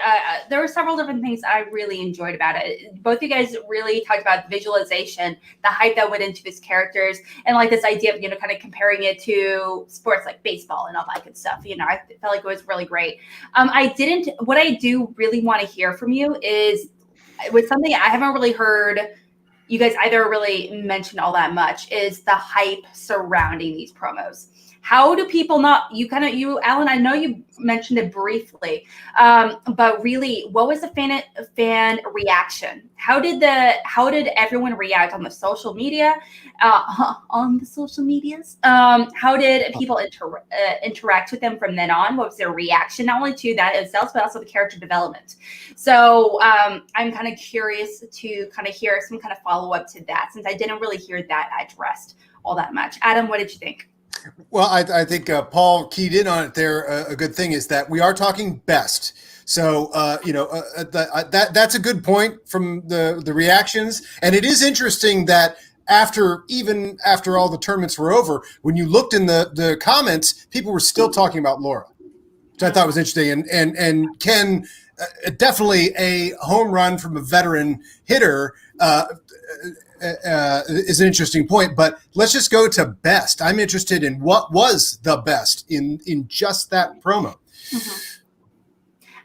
There were several different things I really enjoyed about it. Both of you guys really talked about visualization, the hype that went into these characters, and like this idea of kind of comparing it to sports like baseball and all that good stuff. I felt like it was really great. What I do really want to hear from you is with something I haven't really heard you guys either really mention all that much is the hype surrounding these promos. How do people not, Alan, I know you mentioned it briefly, but really, what was the fan reaction? How did everyone react on the social media, How did people interact with them from then on? What was their reaction, not only to that itself, but also the character development? So I'm kind of curious to kind of hear some kind of follow-up to that, since I didn't really hear that addressed all that much. Adam, what did you think? Well, I think Paul keyed in on it there. A good thing is that we are talking best. So, that's a good point from the reactions. And it is interesting that after all the tournaments were over, when you looked in the comments, people were still talking about Laura, which I thought was interesting. And Ken, definitely a home run from a veteran hitter, is an interesting point, but let's just go to best. I'm interested in what was the best in just that promo. Mm-hmm.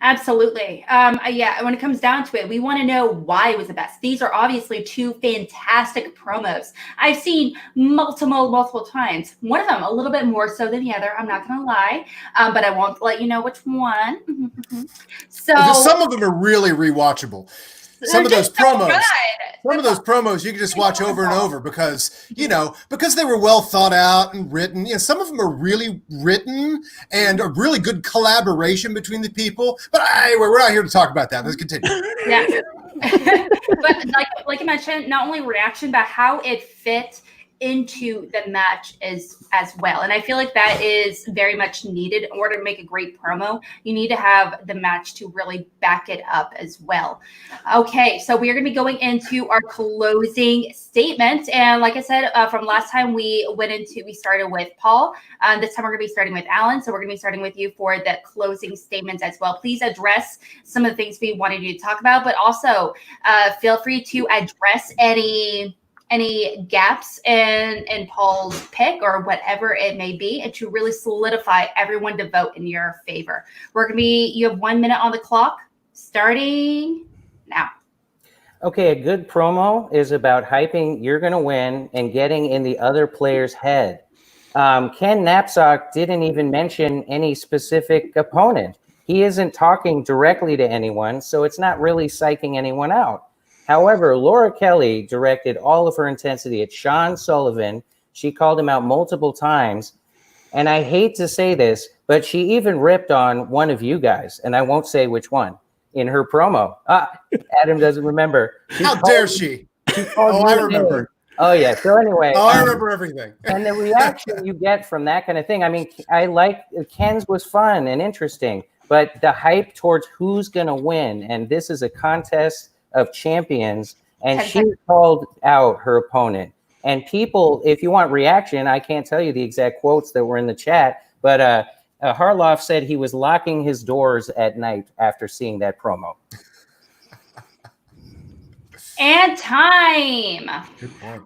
Absolutely. Yeah, when it comes down to it, we want to know why it was the best. These are obviously two fantastic promos. I've seen multiple times. One of them a little bit more so than the other. I'm not going to lie, but I won't let you know which one. So some of them are really rewatchable. Some of those promos you can just watch over and over because they were well thought out and written. Some of them are really written and a really good collaboration between the people. But we're not here to talk about that. Let's continue. Yeah. But like I mentioned, not only reaction, but how it fit into the match as well. And I feel like that is very much needed in order to make a great promo. You need to have the match to really back it up as well. Okay, so we are going to be going into our closing statement. And like I said, from last time we started with Paul. This time we're going to be starting with Alan. So we're going to be starting with you for the closing statements as well. Please address some of the things we wanted you to talk about, but also feel free to address any gaps in Paul's pick or whatever it may be, and to really solidify everyone to vote in your favor. You have 1 minute on the clock starting now. Okay, a good promo is about hyping you're going to win and getting in the other player's head. Ken Knapsack didn't even mention any specific opponent. He isn't talking directly to anyone, so it's not really psyching anyone out. However, Laura Kelly directed all of her intensity at Sean Sullivan. She called him out multiple times. And I hate to say this, but she even ripped on one of you guys, and I won't say which one, in her promo. Adam doesn't remember. How dare she? I remember. Oh, yeah. So anyway. I remember everything. And the reaction you get from that kind of thing, I mean, Ken's was fun and interesting, but the hype towards who's going to win, and this is a contest of champions, and she called out her opponent. And people, if you want reaction, I can't tell you the exact quotes that were in the chat, but Harloff said he was locking his doors at night after seeing that promo. And time. Good point.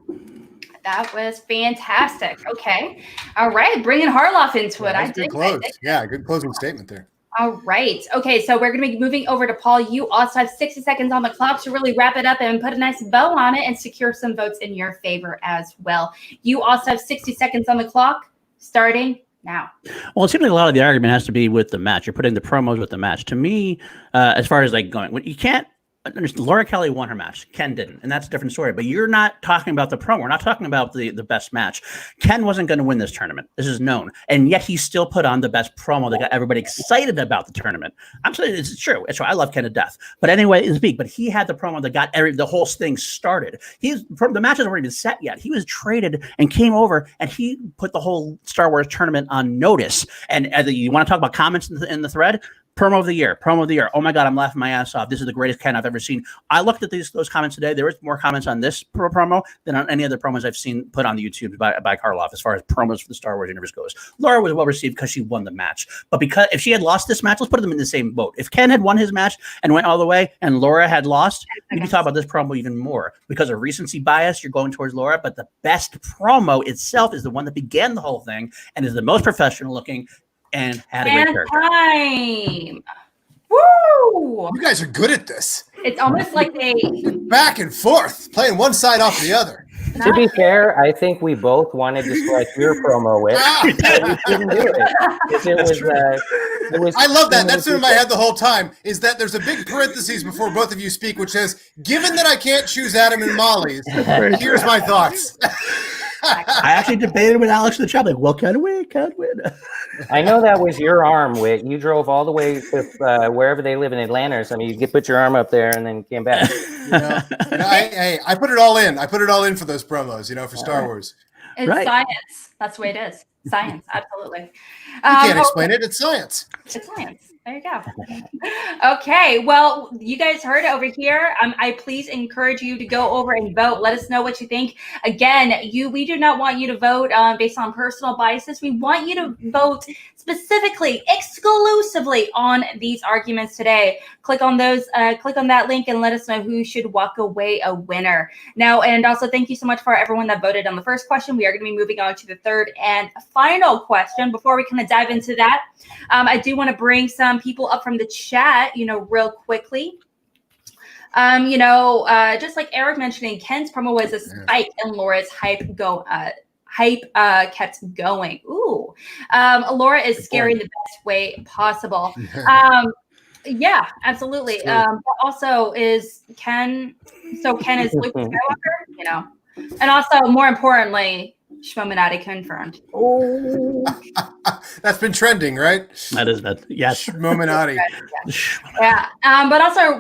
That was fantastic. Okay. All right. Bringing Harloff into it. Good close. Yeah, good closing statement there. All right. Okay, so we're going to be moving over to Paul. You also have 60 seconds on the clock to really wrap it up and put a nice bow on it and secure some votes in your favor as well. You also have 60 seconds on the clock starting now. Well, it seems like a lot of the argument has to be with the match. You're putting the promos with the match. To me, as far as like going, you can't understand. Laura Kelly won her match. Ken didn't, and that's a different story. But you're not talking about the promo. We're not talking about the best match. Ken wasn't going to win this tournament. This is known, and yet he still put on the best promo that got everybody excited about the tournament. I'm saying it's true. It's true. I love Ken to death. But anyway, it's big. But he had the promo that got the whole thing started. The match hasn't already been set yet. He was traded and came over, and he put the whole Star Wars tournament on notice. And you want to talk about comments in the thread? Promo of the year. Oh my God, I'm laughing my ass off. This is the greatest Ken I've ever seen. I looked at those comments today. There was more comments on this promo than on any other promos I've seen put on the YouTube by Karloff as far as promos for the Star Wars universe goes. Laura was well received because she won the match. But because if she had lost this match, let's put them in the same boat. If Ken had won his match and went all the way and Laura had lost, we'd be talking about this promo even more. Because of recency bias, you're going towards Laura. But the best promo itself is the one that began the whole thing and is the most professional looking and had a great character. Time. Woo! You guys are good at this. It's almost like they back and forth, playing one side off the other. To be fair, I think we both wanted to strike your promo with. We couldn't do it. It was. I love that. That's in my head the whole time. Is that there's a big parentheses before both of you speak, which says, "Given that I can't choose Adam and Molly's, here's my thoughts." I actually debated with Alex in the chat, like, well, can win. I know that was your arm, Witt. You drove all the way to wherever they live in Atlanta or something. You could put your arm up there and then came back. I put it all in. I put it all in for those promos, for Star Wars. It's science. That's the way it is. Science, absolutely. You can't explain it. It's science. It's science. There you go. Okay. Well, you guys heard it over here. I please encourage you to go over and vote. Let us know what you think. Again, we do not want you to vote based on personal biases. We want you to vote specifically, exclusively on these arguments today. Click on that link and let us know who should walk away a winner. Now, and also thank you so much for everyone that voted on the first question. We are going to be moving on to the third and final question. Before we kind of dive into that, I do want to bring some people up from the chat, real quickly. Just like Eric mentioning, Ken's promo was a spike and Laura's hype kept going. Ooh. Laura is scary in the best way possible. Yeah, absolutely. But also is Ken is Luke Skywalker, and also more importantly, Schmoedown confirmed. Oh, That's been trending, right? That is that. Yes. Schmoedown. Yeah. But also,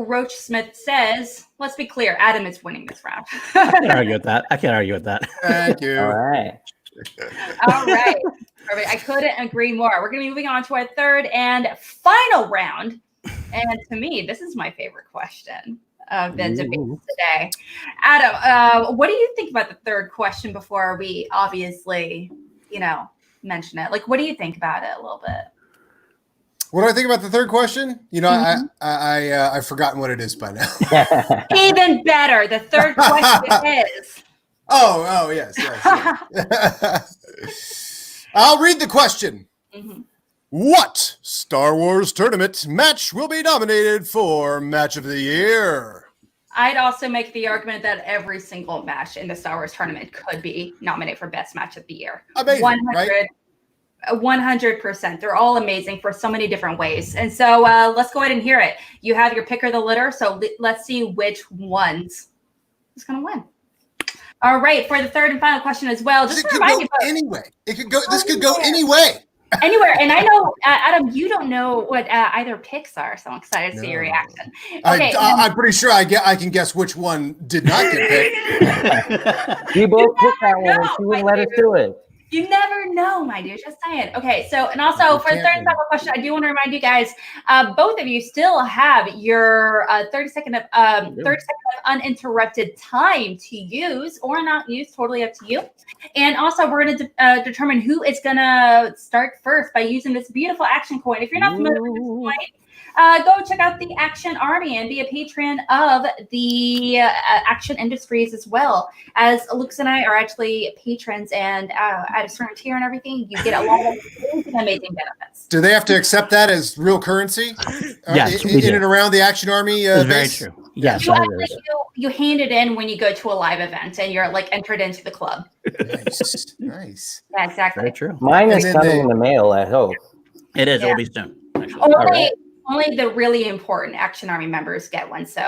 Roach Smith says, let's be clear, Adam is winning this round. I can't argue with that. Thank you. all right. All right. Perfect. I couldn't agree more. We're going to be moving on to our third and final round. And to me, this is my favorite question of the debate today. Adam, what do you think about the third question before we obviously, mention it? Like, what do you think about it a little bit? What do I think about the third question? I've forgotten what it is by now. Even better. The third question is. Oh, yes. I'll read the question. Mm-hmm. What Star Wars Tournament match will be nominated for Match of the Year? I'd also make the argument that every single match in the Star Wars Tournament could be nominated for Best Match of the Year. Amazing, 100%. They're all amazing for so many different ways. And so let's go ahead and hear it. You have your pick or the litter, so let's see which ones is going to win. All right, for the third and final question as well, just to remind you. Anyway, this could go anyway. Anywhere. And I know, Adam, you don't know what either picks are, so I'm excited to see your reaction. Okay, I'm pretty sure I can guess which one did not get picked. You both picked that one, and she wouldn't let us do it. You never know, my dude. Just saying. Okay, so and also for the third and final question, I do want to remind you guys, both of you still have your 30 second of uninterrupted time to use or not use, totally up to you. And also, we're going to determine who is going to start first by using this beautiful action coin. If you're not familiar with this coin, go check out the Action Army and be a patron of the Action Industries as well. As Lucas and I are actually patrons, and at a certain tier and everything, you get a lot of amazing benefits. Do they have to accept that as real currency? Yes, in and around the Action Army? It's very true. Yes, you hand it in when you go to a live event, and you're like entered into the club. Nice. Yeah, exactly. Very true. Mine is coming in the mail, I hope. It is. Yeah. It'll be soon. Actually. Only the really important Action Army members get one. So,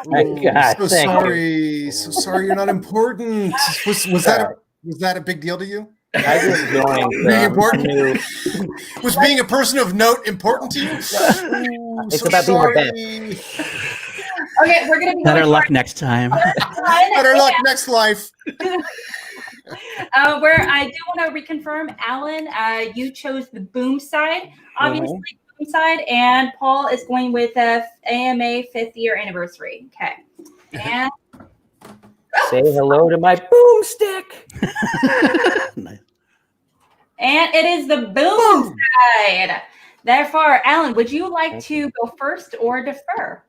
my God, so sorry. So sorry, you're not important. Was that a big deal to you? I just joined. Being important? Was being a person of note important to you? It's about being the best. Okay, we're gonna be better luck next time. Better luck next life. Where I do want to reconfirm, Alan, you chose the boom side, obviously boom side, and Paul is going with AMA 5th year anniversary. Okay, and say hello to my boomstick. Nice. And it is the boom side. Therefore, Alan, would you like to go first or defer?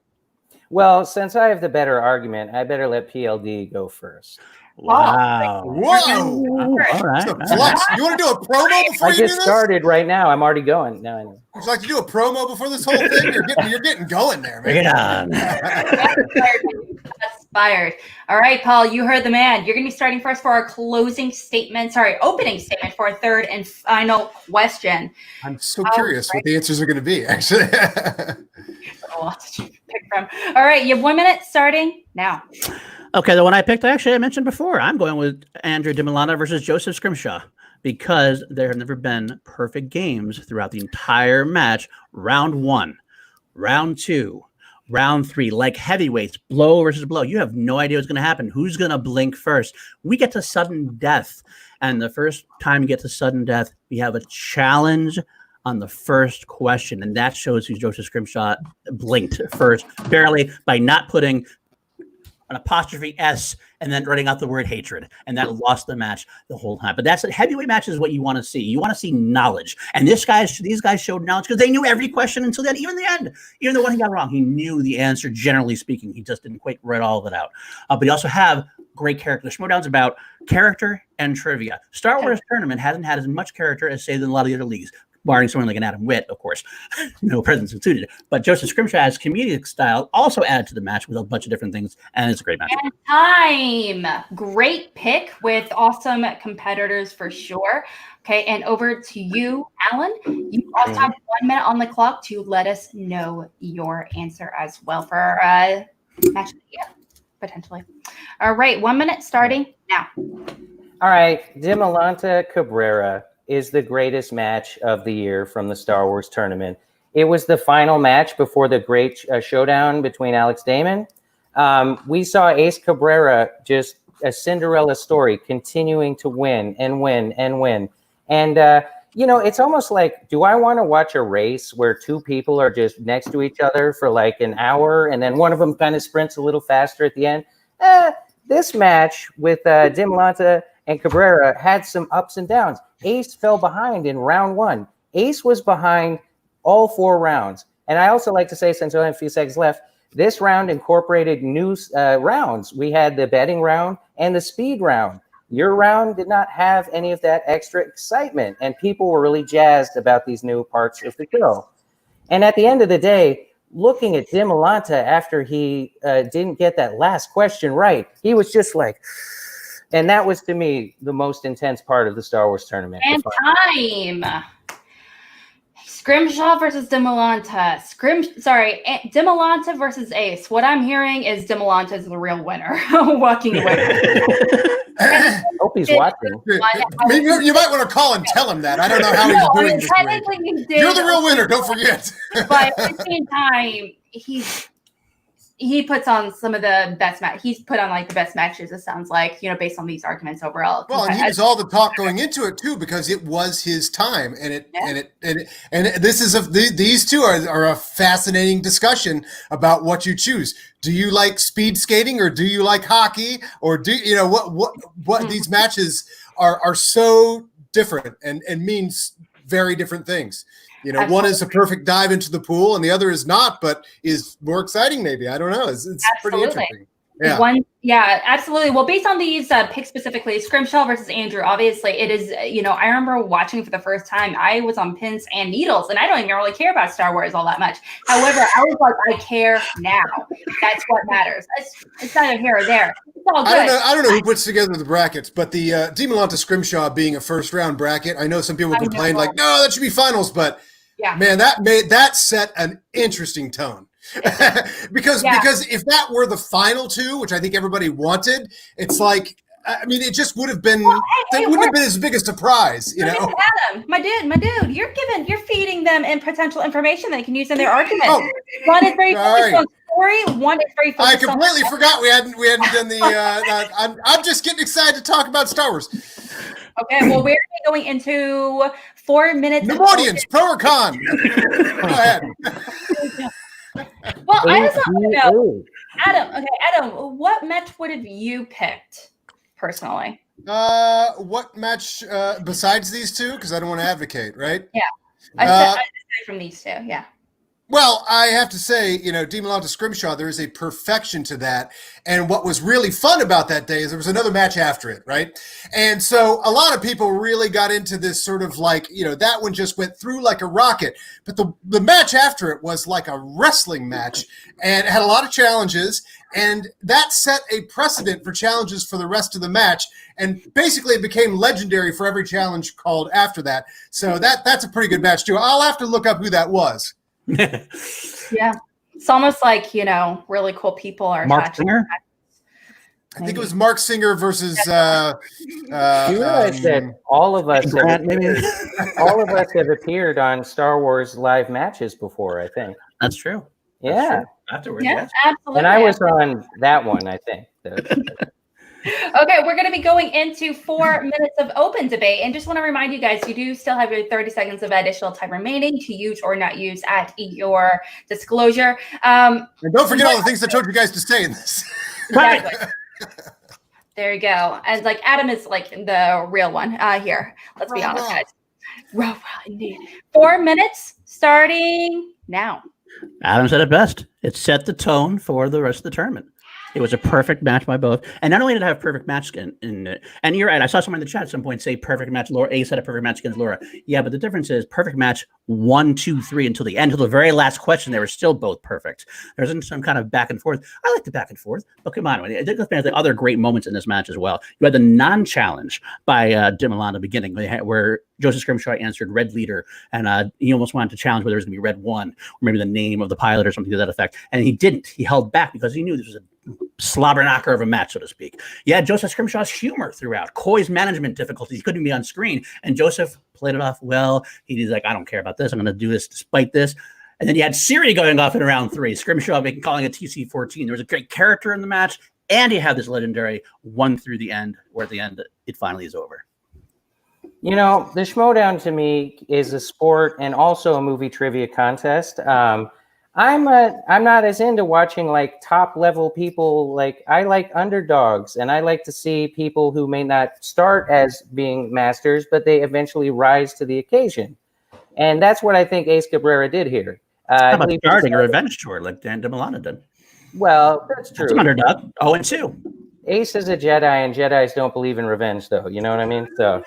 Well, since I have the better argument, I better let PLD go first. Wow. Whoa. All right. Flex. You want to do a promo before I you do just this? started right now. I'm already going. No, I know. Would you like to do a promo before this whole thing? You're getting going there, man. Bring it on. Inspired. All right, Paul, you heard the man. You're going to be starting first for our opening statement for our third and final question. I'm so curious what the answers are going to be, actually. All right, you have 1 minute starting now. Okay, the one I picked, I mentioned before. I'm going with Andrew DiMilano versus Joseph Scrimshaw because there have never been perfect games throughout the entire match. Round 1, round 2, round 3, like heavyweights, blow versus blow. You have no idea what's going to happen. Who's going to blink first? We get to sudden death. And the first time you get to sudden death, we have a challenge on the first question. And that shows who Joseph Scrimshaw blinked first, barely, by not putting an apostrophe S and then writing out the word hatred. And that lost the match the whole time. But that's heavyweight matches is what you want to see. You want to see knowledge. And these guys showed knowledge because they knew every question until then, even the end. Even the one he got wrong, he knew the answer, generally speaking. He just didn't quite write all of it out. But you also have great character. The Schmoedown's about character and trivia. Star Wars Tournament hasn't had as much character as, say, than a lot of the other leagues, barring someone like an Adam Witt, of course. No presence included. But Joseph Scrimshaw's comedic style also added to the match with a bunch of different things, and it's a great match. And time. Great pick with awesome competitors for sure. Okay, and over to you, Alan. You also have 1 minute on the clock to let us know your answer as well for our match of the year. potentially. All right, 1 minute starting now. All right, Dimolanta Cabrera is the greatest match of the year from the Star Wars tournament. It was the final match before the great showdown between Alex Damon. We saw Ace Cabrera, just a Cinderella story, continuing to win and win and win. And, it's almost like, do I want to watch a race where two people are just next to each other for like an hour and then one of them kind of sprints a little faster at the end? This match with Dimolanta and Cabrera had some ups and downs. Ace fell behind in round 1. Ace was behind all 4 rounds. And I also like to say, since we only have a few seconds left, this round incorporated new rounds. We had the betting round and the speed round. Your round did not have any of that extra excitement, and people were really jazzed about these new parts of the show. And at the end of the day, looking at Dimolanta after he didn't get that last question right, he was just like, and that was, to me, the most intense part of the Star Wars tournament. And time. Scrimshaw versus Dimolanta. Dimolanta versus Ace. What I'm hearing is Dimolanta is the real winner, walking away. Hope he's watching. Maybe you might want to call and tell him that. I don't know how he's doing this week. You're the real winner. Don't forget. But at the same time, he puts on some of the best he's put on like the best matches, it sounds like, based on these arguments overall. Well, and he was all the talk going into it too, because it was his time, and this is these two are a fascinating discussion about what you choose. Do you like speed skating, or do you like hockey, or do what these matches are so different and means very different things. Absolutely. One is a perfect dive into the pool and the other is not, but is more exciting maybe. I don't know. It's pretty interesting. Yeah. Absolutely. Well, based on these picks specifically, Scrimshaw versus Andrew, obviously it is, I remember watching for the first time. I was on pins and needles, and I don't even really care about Star Wars all that much. However, I was like, I care now. That's what matters. It's neither here or there. It's all good. I don't know who puts together the brackets, but the Dimolanta Scrimshaw being a first round bracket, I know some people complain like, no, that should be finals, but man, that set an interesting tone. because if that were the final two, which I think everybody wanted, it's like, I mean, it just would have been, it wouldn't have been as big a surprise, Adam, my dude, you're feeding them potential information they can use in their argument. One is very focused on story. One is very focused. I completely forgot we hadn't done the. I'm just getting excited to talk about Star Wars. Okay, well, we're going into 4 minutes. New audience, pro or con? Go ahead. Well, I just want to know, Adam, what match would have you picked personally? What match besides these two? Because I don't want to advocate, right? Yeah, I said from these two. Yeah. Well, I have to say, Dimolanta Scrimshaw, there is a perfection to that. And what was really fun about that day is there was another match after it, right? And so a lot of people really got into this sort of like, that one just went through like a rocket. But the match after it was like a wrestling match and it had a lot of challenges. And that set a precedent for challenges for the rest of the match. And basically it became legendary for every challenge called after that. So that's a pretty good match too. I'll have to look up who that was. Yeah, it's almost like really cool people are Mark Singer. I think it was Mark Singer versus you realize that all of us have appeared on Star Wars live matches before, I think. That's true. Yeah. Afterwards, yeah, absolutely. And I was on that one, I think. Okay, we're going to be going into 4 minutes of open debate. And just want to remind you guys, you do still have your 30 seconds of additional time remaining to use or not use at your disclosure. And don't forget all the things I told you guys to say in this. Exactly. There you go. And like Adam is like the real one here. Let's be honest, guys. Rah, indeed. 4 minutes starting now. Adam said it best. It set the tone for the rest of the tournament. It was a perfect match by both. And not only did I have a perfect match in it, and you're right, I saw someone in the chat at some point say perfect match, Laura. Ace had a perfect match against Laura. Yeah, but the difference is perfect match 1, 2, 3 until the end, until the very last question. They were still both perfect. There wasn't some kind of back and forth. I like the back and forth, but come on, there's other great moments in this match as well. You had the non-challenge by DiNuzzo at the beginning, where Joseph Scrimshaw answered Red Leader, and he almost wanted to challenge whether it was going to be Red 1 or maybe the name of the pilot or something to that effect, and he didn't. He held back because he knew this was a slobber knocker of a match, so to speak. Yeah, Joseph Scrimshaw's humor throughout, Coy's management difficulties, he couldn't be on screen, and Joseph played it off well. He's like, I don't care about this. I'm going to do this despite this. And then you had Siri going off in round 3, Scrimshaw calling it TC-14. There was a great character in the match, and you have this legendary 1 through the end, where at the end it finally is over. You know, the Schmoedown to me is a sport and also a movie trivia contest. I'm not as into watching like top level people. Like, I like underdogs, and I like to see people who may not start as being masters, but they eventually rise to the occasion. And that's what I think Ace Cabrera did here. How about starting a revenge tour like Dan DiMilano did? Well, that's true. That's an underdog. 0-2. Ace is a Jedi, and Jedis don't believe in revenge, though. You know what I mean? So,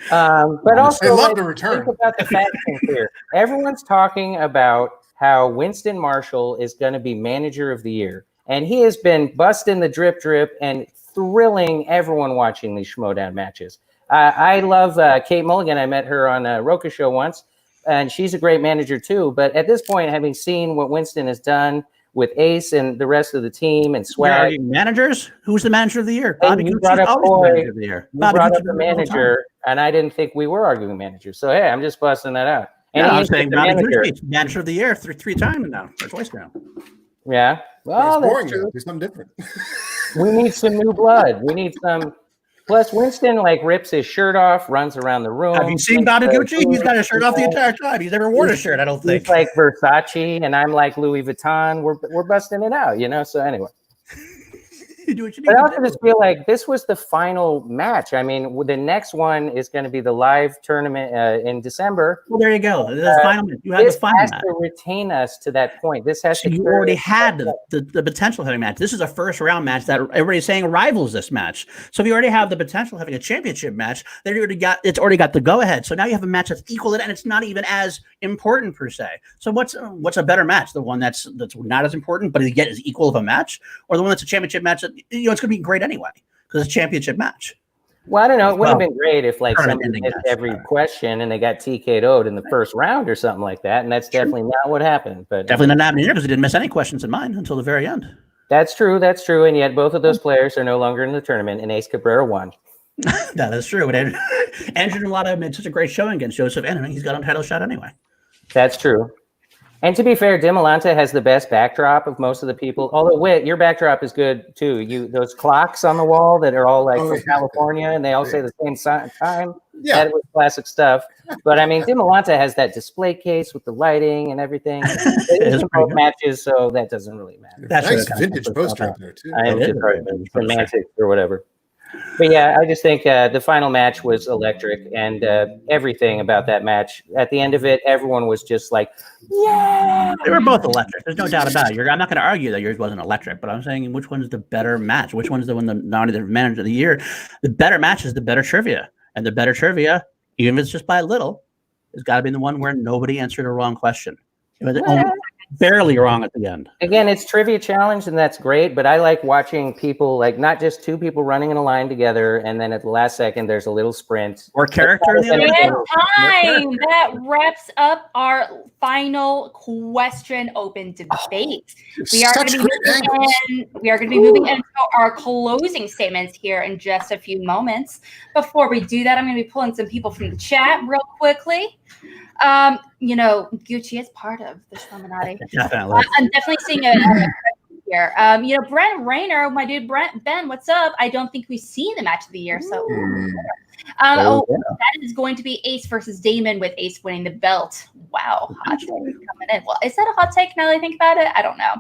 but also, they love to return. Think about the factions here. Everyone's talking about how Winston Marshall is going to be manager of the year. And he has been busting the drip and thrilling everyone watching these Schmoedown matches. I love Kate Mulligan. I met her on a Roka show once, and she's a great manager too. But at this point, having seen what Winston has done with Ace and the rest of the team and Swag. Managers? Who's the manager of the year? Hey, Bobby you brought up manager of the year. You brought up the manager, and I didn't think we were arguing managers. So, hey, I'm just busting that out. And I'm saying manager of the year three times now, or twice now. Yeah. Well, it's boring. Do something different. We need some new blood. We need some. Plus, Winston like rips his shirt off, runs around the room. Have you seen Gucci? He's got his shirt off the entire time. He's never worn a shirt, I don't think. He's like Versace, and I'm like Louis Vuitton. We're busting it out, you know. So anyway. You do what you need. But I also just feel like this was the final match. I mean, the next one is going to be the live tournament in December. Well, there you go. The final match. You had the final match. This has to retain us to that point. This has to. You already had the potential of having a match. This is a first round match that everybody's saying rivals this match. So if you already have the potential of having a championship match, then it's already got the go ahead. So now you have a match that's equal, and it's not even as important per se. So what's a better match? The one that's not as important, but yet is equal of a match, or the one that's a championship match that it's going to be great anyway because it's a championship match. Well, I don't know. It would have been great if like somebody missed every question and they got TK'd in the first round or something like that. And that's definitely not what happened. But definitely not happening here because he didn't miss any questions in mine until the very end. That's true. That's true. And yet both of those players are no longer in the tournament, and Ace Cabrera won. That is true. But Andrew DiMilano made such a great showing against Joseph Enemy. He's got a title shot anyway. That's true. And to be fair, DiMilano has the best backdrop of most of the people. Although, Witt, your backdrop is good too. Those clocks on the wall that are all like from California, and they all say the same time. Yeah, that was classic stuff. But I mean, DiMilano has that display case with the lighting and everything. It is both matches, so that doesn't really matter. That's nice vintage poster up there too. I am just semantics or whatever. But yeah, I just think the final match was electric, and everything about that match. At the end of it, everyone was just like, "Yeah!" They were both electric. There's no doubt about it. I'm not going to argue that yours wasn't electric, but I'm saying which one's the better match? Which one's the one that not only the manager of the year? The better match is the better trivia, and the better trivia, even if it's just by a little, has got to be the one where nobody answered a wrong question. It was barely wrong at the end. Again, it's trivia challenge, and that's great, but I like watching people, like not just two people running in a line together, and then at the last second, there's a little sprint. Or character. Time. That wraps up our final question open debate. We are going to be moving into our closing statements here in just a few moments. Before we do that, I'm going to be pulling some people from the chat real quickly. Gucci is part of the Schmoedown. I'm definitely seeing a here. Brent Rayner, my dude Ben, what's up? I don't think we've seen the match of the year, so that is going to be Ace versus Damon, with Ace winning the belt. Wow, hot take coming in. Well, is that a hot take now that I think about it? I don't know.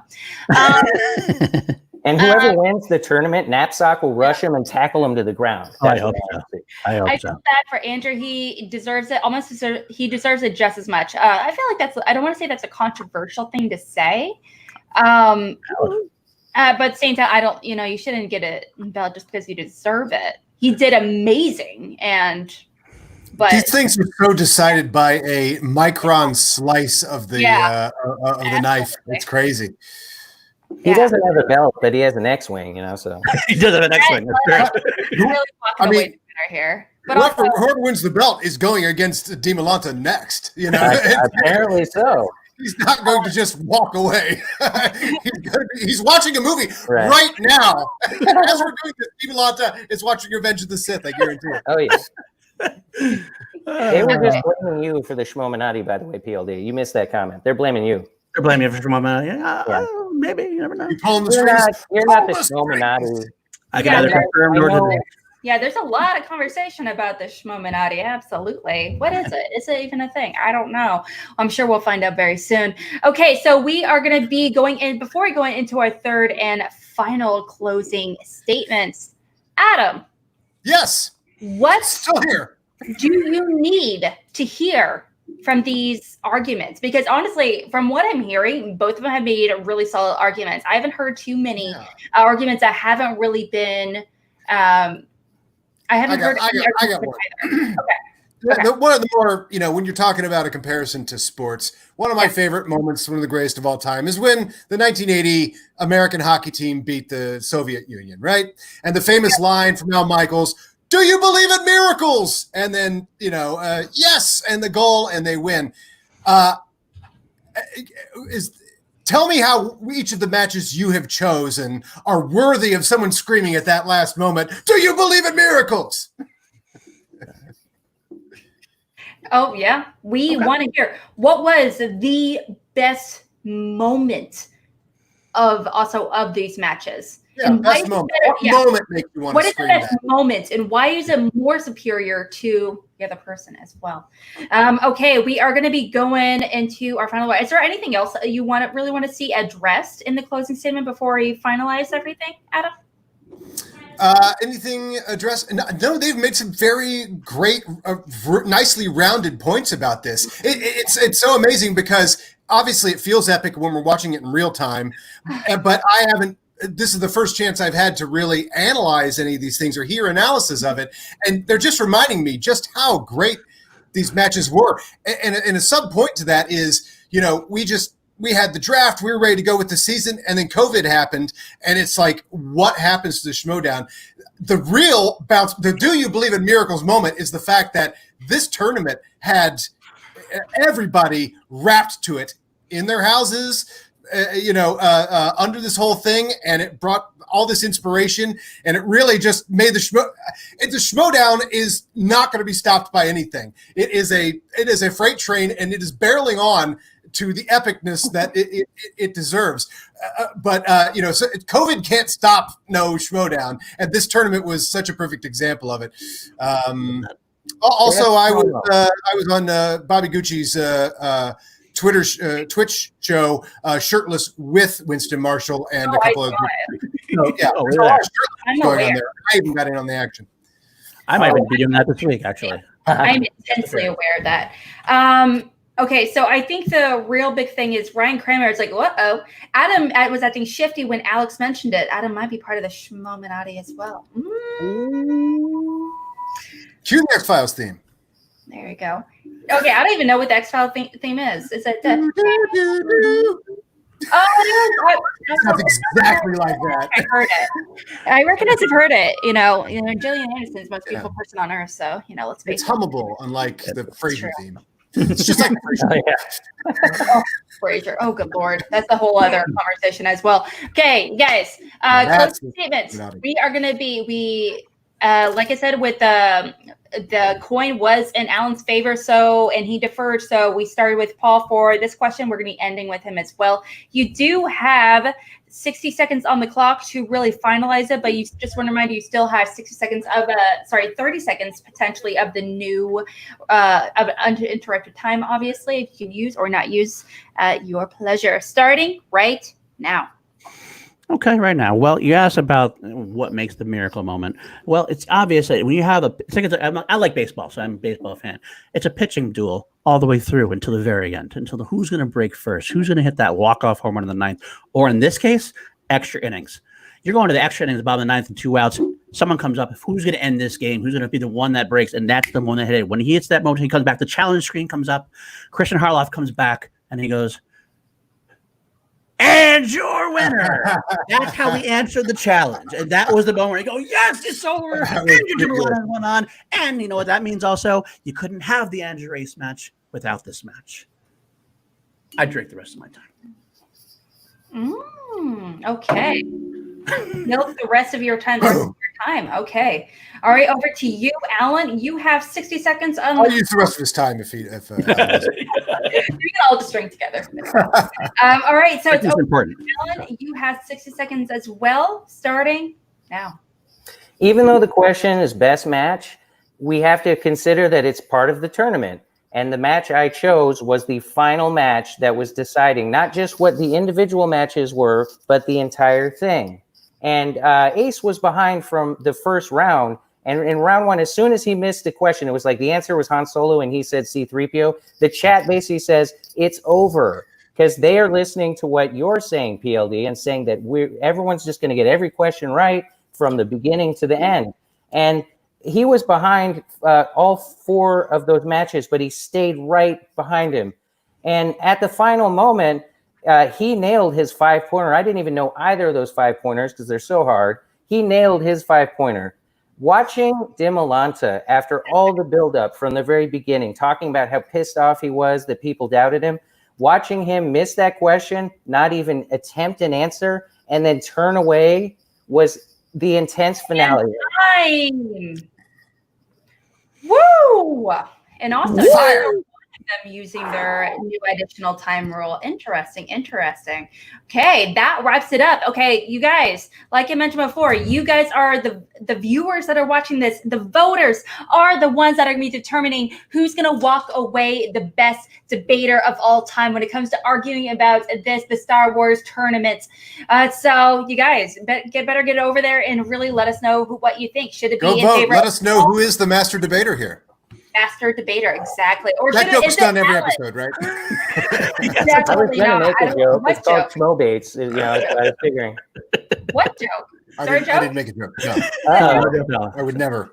And whoever wins the tournament, Knapsack will rush him and tackle him to the ground. I hope so. I feel bad for Andrew. He deserves it. He deserves it just as much. I feel like I don't want to say that's a controversial thing to say. But at the same time, I don't, you shouldn't get a belt just because you deserve it. He did amazing. And But these things are so decided by a micron slice of the knife. It's crazy. He doesn't have a belt, but he has an X-wing, so. He does have an X-wing. That's right. Really walking away from winner here. But whoever wins the belt is going against DiMolanta next. Apparently so. He's not going to just walk away. He's watching a movie right now. As we're doing this, DiMolanta is watching Revenge of the Sith, I guarantee it. Oh, yeah. They were just blaming you for the Schmoeminati, by the way, PLD. You missed that comment. They're blaming you. They're blaming you for Schmoeminati. Yeah. Maybe. You never know. You're not the Schmoeminati. I can either confirm nor deny. Yeah, there's a lot of conversation about the Schmoeminati. Absolutely. What is it? Is it even a thing? I don't know. I'm sure we'll find out very soon. Okay, so we are going to be going in, before we go into our third and final closing statements. Adam. Yes. What still here? Do you need to hear from these arguments? Because honestly, from what I'm hearing, both of them have made really solid arguments. I haven't heard too many arguments that haven't really been I haven't heard. I got one. Okay. One of the more, when you're talking about a comparison to sports, one of my favorite moments, one of the greatest of all time, is when the 1980 American hockey team beat the Soviet Union, right? And the famous line from Al Michaels, "Do you believe in miracles?" And then, yes, and the goal, and they win. Tell me how each of the matches you have chosen are worthy of someone screaming at that last moment, "Do you believe in miracles?" Oh, yeah. We want to hear. What was the best moment of these matches? Yeah, best moment. What moment makes you want to scream? What is the best moment, and why is it more superior to the other person as well? Okay, we are going to be going into our final. Is there anything else that you really want to see addressed in the closing statement before we finalize everything, Adam? Anything addressed? No, they've made some very great, nicely rounded points about this. It's so amazing because obviously it feels epic when we're watching it in real time, but I haven't. This is the first chance I've had to really analyze any of these things or hear analysis of it. And they're just reminding me just how great these matches were. And a sub point to that is, we had the draft, we were ready to go with the season, and then COVID happened. And it's like, what happens to the Schmoedown? The real bounce, the do you believe in miracles moment is the fact that this tournament had everybody wrapped to it in their houses, under this whole thing, and it brought all this inspiration, and it really just made the Schmoedown is not going to be stopped by anything. It is a freight train, and it is barreling on to the epicness that it deserves. But so COVID can't stop no Schmoedown, and this tournament was such a perfect example of it. Also, I was on Bobby Gucci's Twitch show, shirtless with Winston Marshall and a couple of there's a lot of shirtless going on there. I even got in on the action. I might be doing that this week, actually. I'm intensely aware of that. Okay, so I think the real big thing is Ryan Kramer is like, uh-oh. Adam was, I think, shifty when Alex mentioned it. Adam might be part of the Schmoeminati as well. Cue the X-Files theme. There you go. Okay, I don't even know what the X-Files theme is. Is it that? Oh, it sounds exactly like that. I heard it. I recognize I've heard it. Gillian Anderson is the most beautiful person on earth. So, let's face it. It's hummable, unlike the Frasier theme. It's just like Frasier. Frasier. Oh, good Lord. That's a whole other conversation as well. Okay, guys. Closing statements. We are going to be, like I said, with the coin was in Alan's favor, and he deferred. So we started with Paul for this question. We're going to be ending with him as well. You do have 60 seconds on the clock to really finalize it, but you just want to remind you still have 30 seconds potentially of the new of uninterrupted time, obviously, if you can use or not use at your pleasure. Starting right now. Okay, right now. Well, you asked about what makes the miracle moment. Well, it's obvious that when you have I like baseball, so I'm a baseball fan. It's a pitching duel all the way through until the very end, until who's going to break first, who's going to hit that walk-off home run in the ninth, or in this case, extra innings. You're going to the extra innings, bottom of the ninth and 2 outs. someone comes up, who's going to end this game? Who's going to be the one that breaks? And that's the one that hit it. When he hits that moment, he comes back. The challenge screen comes up. Christian Harloff comes back, and he goes, "And your winner." That's how we answered the challenge. And that was the moment where you go, yes, it's over. Andrew DiMilano went on. And you know what that means also? You couldn't have the Andrew Race match without this match. I drink the rest of my time. Okay. Milk the rest of your time. Okay. All right. Over to you, Alan. You have 60 seconds. I'll use the rest of his time if we can all just drink together. All right. So it's important. Alan, you have 60 seconds as well, starting now. Even though the question is best match, we have to consider that it's part of the tournament. And the match I chose was the final match that was deciding not just what the individual matches were, but the entire thing. And Ace was behind from the first round. And in round one, as soon as he missed the question, it was like the answer was Han Solo and he said C-3PO. The chat basically says it's over because they are listening to what you're saying, PLD, and saying that everyone's just going to get every question right from the beginning to the end. And he was behind all 4 of those matches, but he stayed right behind him. And at the final moment, he nailed his 5-pointer. I didn't even know either of those 5-pointers because they're so hard. He nailed his 5-pointer. Watching DiMilano, after all the buildup from the very beginning, talking about how pissed off he was that people doubted him, watching him miss that question, not even attempt an answer, and then turn away was the intense finale. Woo! And also them using their new additional time rule. Interesting. Okay, that wraps it up. Okay, you guys, like I mentioned before, you guys are the viewers that are watching this. The voters are the ones that are going to be determining who's going to walk away the best debater of all time when it comes to arguing about the Star Wars tournament. So you guys better get over there and really let us know what you think. Should it be in favor? Let us know who is the master debater here. Master debater, exactly. Or that joke's done every episode, right? I was going to make a joke. It's called Schmoebates. I was figuring. What joke? I didn't make a joke. No. I would never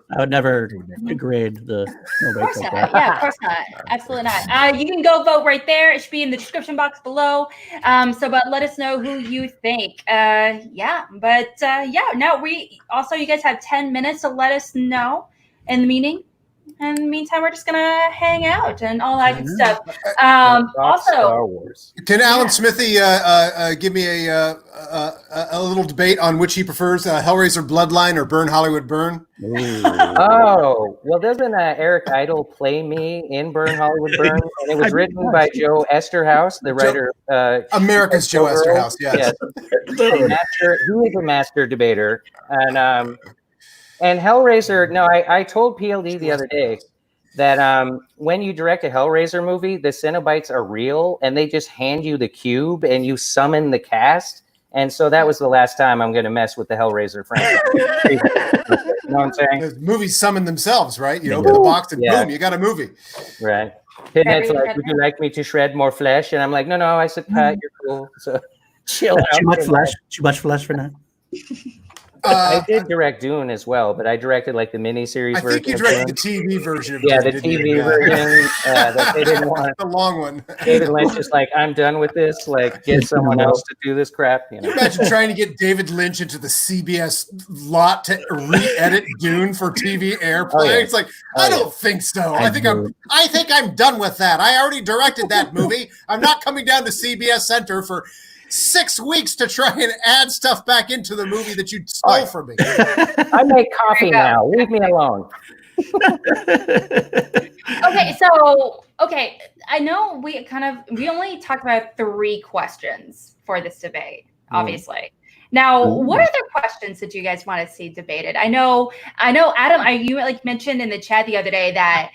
degrade the Schmoebates. Of course not. Yeah, of course not. Absolutely not. You can go vote right there. It should be in the description box below. But let us know who you think. Now you guys have 10 minutes to let us know in the meeting. And in the meantime, we're just gonna hang out and all that good stuff. Also, Star Wars. Can Alan Smithee give me a little debate on which he prefers, Hellraiser Bloodline or Burn Hollywood Burn? Oh, well, doesn't Eric Idle play me in Burn Hollywood Burn? And it was written by Joe Esterhaus, the writer. America's Joe Esterhaus, yes. He is a master debater. And Hellraiser, no, I told PLD the other day that when you direct a Hellraiser movie, the Cenobites are real, and they just hand you the cube, and you summon the cast. And so that was the last time I'm going to mess with the Hellraiser franchise. You know what I'm saying? The movies summon themselves, right? You open the box and boom, you got a movie. Right. Pinhead's like, would you like me to shred more flesh? And I'm like, no, I said, Pat, you're cool. So chill out. Too much flesh for now. I did direct Dune as well, but I directed like the miniseries version. I think you directed the TV version of Dune. Dune. The TV version that they didn't want. The long one. David Lynch is like, I'm done with this. Like, get someone else to do this crap. Can you imagine trying to get David Lynch into the CBS lot to re-edit Dune for TV airplay? It's like, I don't think so. I think I'm done with that. I already directed that movie. I'm not coming down to CBS Center for 6 weeks to try and add stuff back into the movie that you stole from me. I make coffee now. Leave me alone. Okay. I know we only talked about 3 questions for this debate, obviously. Now, what other questions did you guys want to see debated? I know, Adam, you mentioned in the chat the other day that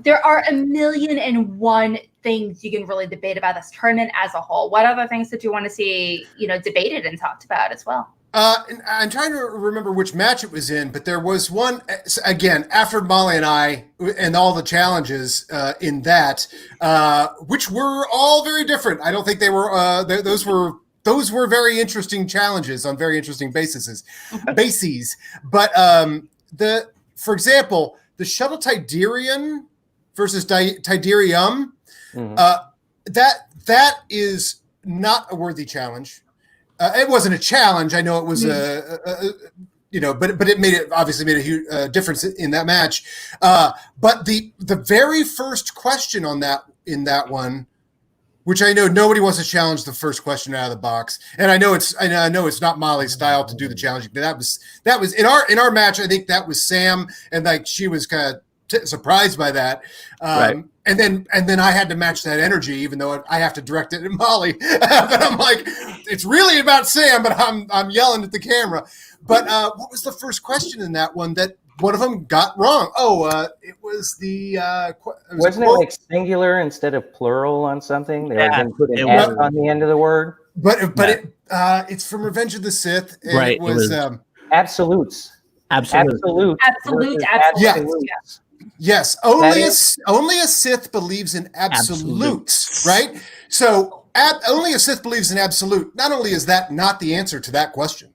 there are 1,000,001 things you can really debate about this tournament as a whole. What other things did you want to see, debated and talked about as well? I'm trying to remember which match it was in, but there was one, again, after Molly and I, and all the challenges in that, which were all very different. I don't think they were, those were those were very interesting challenges on very interesting bases. But for example, the shuttle Tiderian versus Tiderium, that is not a worthy challenge. It wasn't a challenge. I know it was but it obviously made a huge difference in that match. But the very first question in that one, which I know nobody wants to challenge the first question out of the box, and I know it's not Molly's style to do the challenging. But that was in our match. I think that was Sam, and like she was kind of surprised by that. Right. And then I had to match that energy, even though I have to direct it at Molly. But I'm like, it's really about Sam, but I'm yelling at the camera. But what was the first question in that one that one of them got wrong? It was wasn't it like singular instead of plural on something? They didn't put an S on the end of the word. But it's from Revenge of the Sith. And right. It was absolutes. Absolute. Yes, only a Sith believes in absolutes, right? So only a Sith believes in absolute. Not only is that not the answer to that question,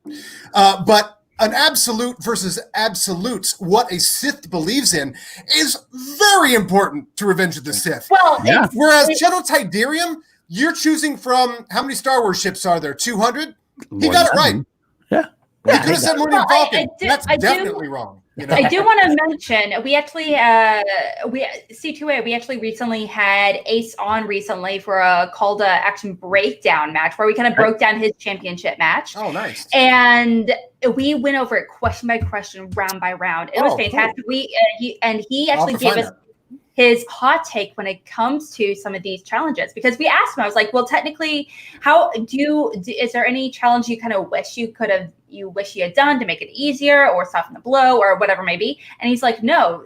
but an absolute versus absolutes, what a Sith believes in, is very important to Revenge of the Sith. Well, whereas Shuttle Tiderium, you're choosing from how many Star Wars ships are there? 200? He got it right. Yeah. He could have said Millennium Falcon. That's definitely wrong. You know? I do want to mention we actually C2A we actually recently had Ace on recently for a call to action breakdown match where we kind of broke down his championship match. Oh, nice! And we went over it question by question, round by round. It was fantastic. Cool. He actually gave us his hot take when it comes to some of these challenges, because we asked him, I was like, well, technically, is there any challenge you kind of wish you had done to make it easier or soften the blow or whatever it may be? And he's like, no.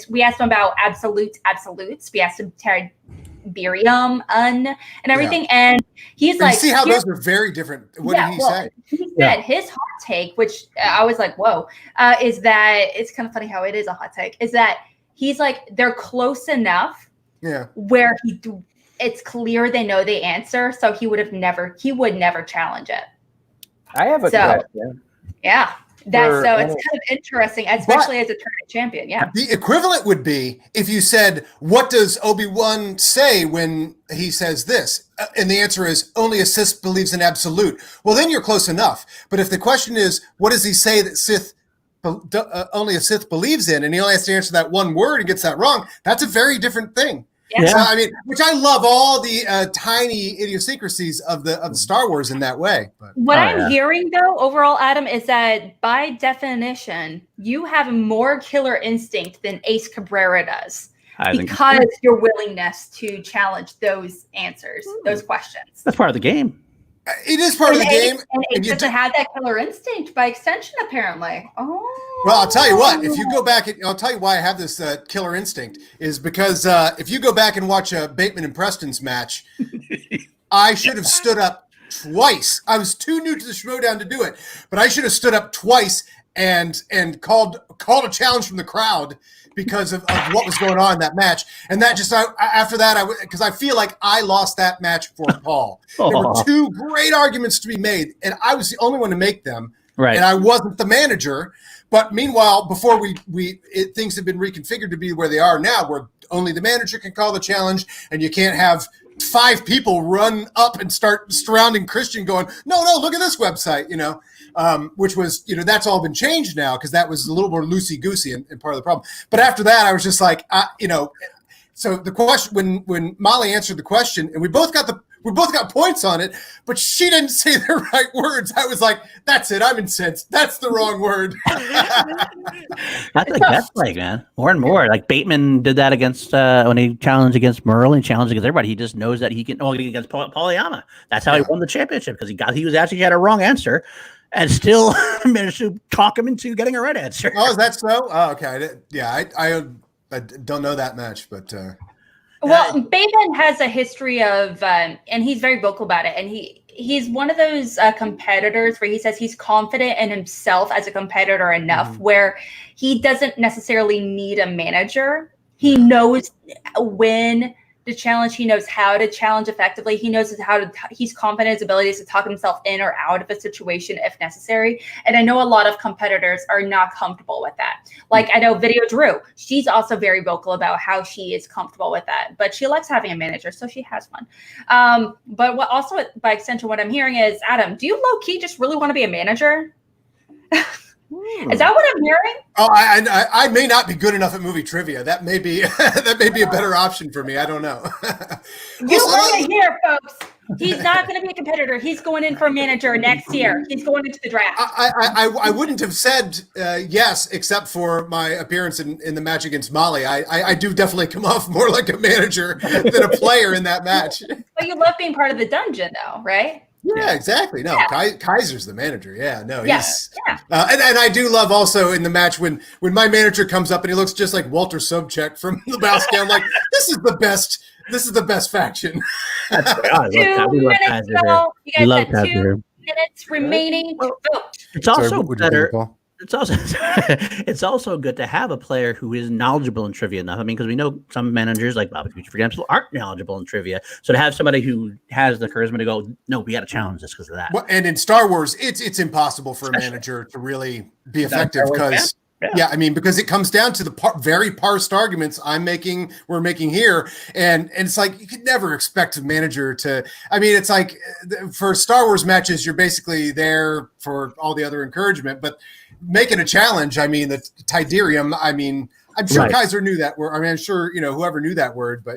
We asked him about absolutes. We asked him Birium, and everything. And he's like, you see how those are very different. What did he say? He said his hot take, which I was like, whoa, is that it's kind of funny how it is a hot take, is that he's like, they're close enough where it's clear they know the answer, so he would never challenge it. I have a question. Yeah. It's kind of interesting, especially as a tournament champion. Yeah. The equivalent would be if you said, what does Obi-Wan say when he says this? And the answer is only a Sith believes in absolute. Well, then you're close enough. But if the question is, what does he say that only a Sith believes in, and he only has to answer that one word and gets that wrong, that's a very different thing. Yeah. So, I mean, which I love all the tiny idiosyncrasies of the Star Wars in that way. But what I'm hearing though, overall, Adam, is that by definition, you have more killer instinct than Ace Cabrera does, because your willingness to challenge those answers, those questions. That's part of the game. It is part of the game. And Ace doesn't have that killer instinct by extension, apparently. Oh. Well, I'll tell you what. If you go back, I'll tell you why I have this killer instinct is because if you go back and watch Bateman and Preston's match, I should have stood up twice. I was too new to the Schmoedown to do it, but I should have stood up twice and called a challenge from the crowd because of what was going on in that match. And that just after that, because I feel like I lost that match for Paul. There were two great arguments to be made, and I was the only one to make them. Right. And I wasn't the manager. But meanwhile, before things have been reconfigured to be where they are now, where only the manager can call the challenge, and you can't have 5 people run up and start surrounding Christian going, no, look at this website, which was, that's all been changed now because that was a little more loosey-goosey and part of the problem. But after that, I was just like, so the question, when Molly answered the question, and we both got points on it, but she didn't say the right words. I was like, that's it. I'm incensed. That's the wrong word. That's like, man, more and more. Like Bateman did that against when he challenged against Merle and challenged against everybody. He just knows that he can against Polyama. That's how he won the championship, because he had a wrong answer and still managed to talk him into getting a right answer. Oh, is that so? Oh, okay. I don't know that much, but well, Bateman has a history of, and he's very vocal about it. And he's one of those competitors where he says he's confident in himself as a competitor enough where he doesn't necessarily need a manager. He knows when to challenge. He knows how to challenge effectively. He knows he's confident in his abilities to talk himself in or out of a situation if necessary. And I know a lot of competitors are not comfortable with that. Like I know Video Drew, she's also very vocal about how she is comfortable with that, but she likes having a manager, so she has one. But what also by extension, what I'm hearing is, Adam, do you low key just really want to be a manager? Is that what I'm hearing? Oh, I may not be good enough at movie trivia. That may be that may be a better option for me. I don't know. You heard it here, folks. He's not going to be a competitor. He's going in for a manager next year. He's going into the draft. I wouldn't have said yes, except for my appearance in the match against Molly. I do definitely come off more like a manager than a player in that match. But you love being part of the dungeon, though, right? Yeah, exactly. No, yeah. Kaiser's the manager. Yeah, no, he's. Yeah. And I do love also in the match when my manager comes up and he looks just like Walter Sobchak from Lebowski. I'm like, this is the best. This is the best faction. That's God, 2 minutes ago. You guys love had 2 minutes remaining to vote. It's also better. It's also good to have a player who is knowledgeable in trivia enough. I mean, because we know some managers like Bobby Future, for example, aren't knowledgeable in trivia. So to have somebody who has the charisma to go, no, we got to challenge this because of that. Well, and in Star Wars, it's impossible for a manager to really be effective because. Yeah, I mean, because it comes down to the very parsed arguments we're making here. And it's like, you could never expect a manager to, I mean, it's like for Star Wars matches, you're basically there for all the other encouragement, but making a challenge, I mean, the Tidarium, I mean, I'm sure Kaiser knew that word. I mean, I'm sure, whoever knew that word, but,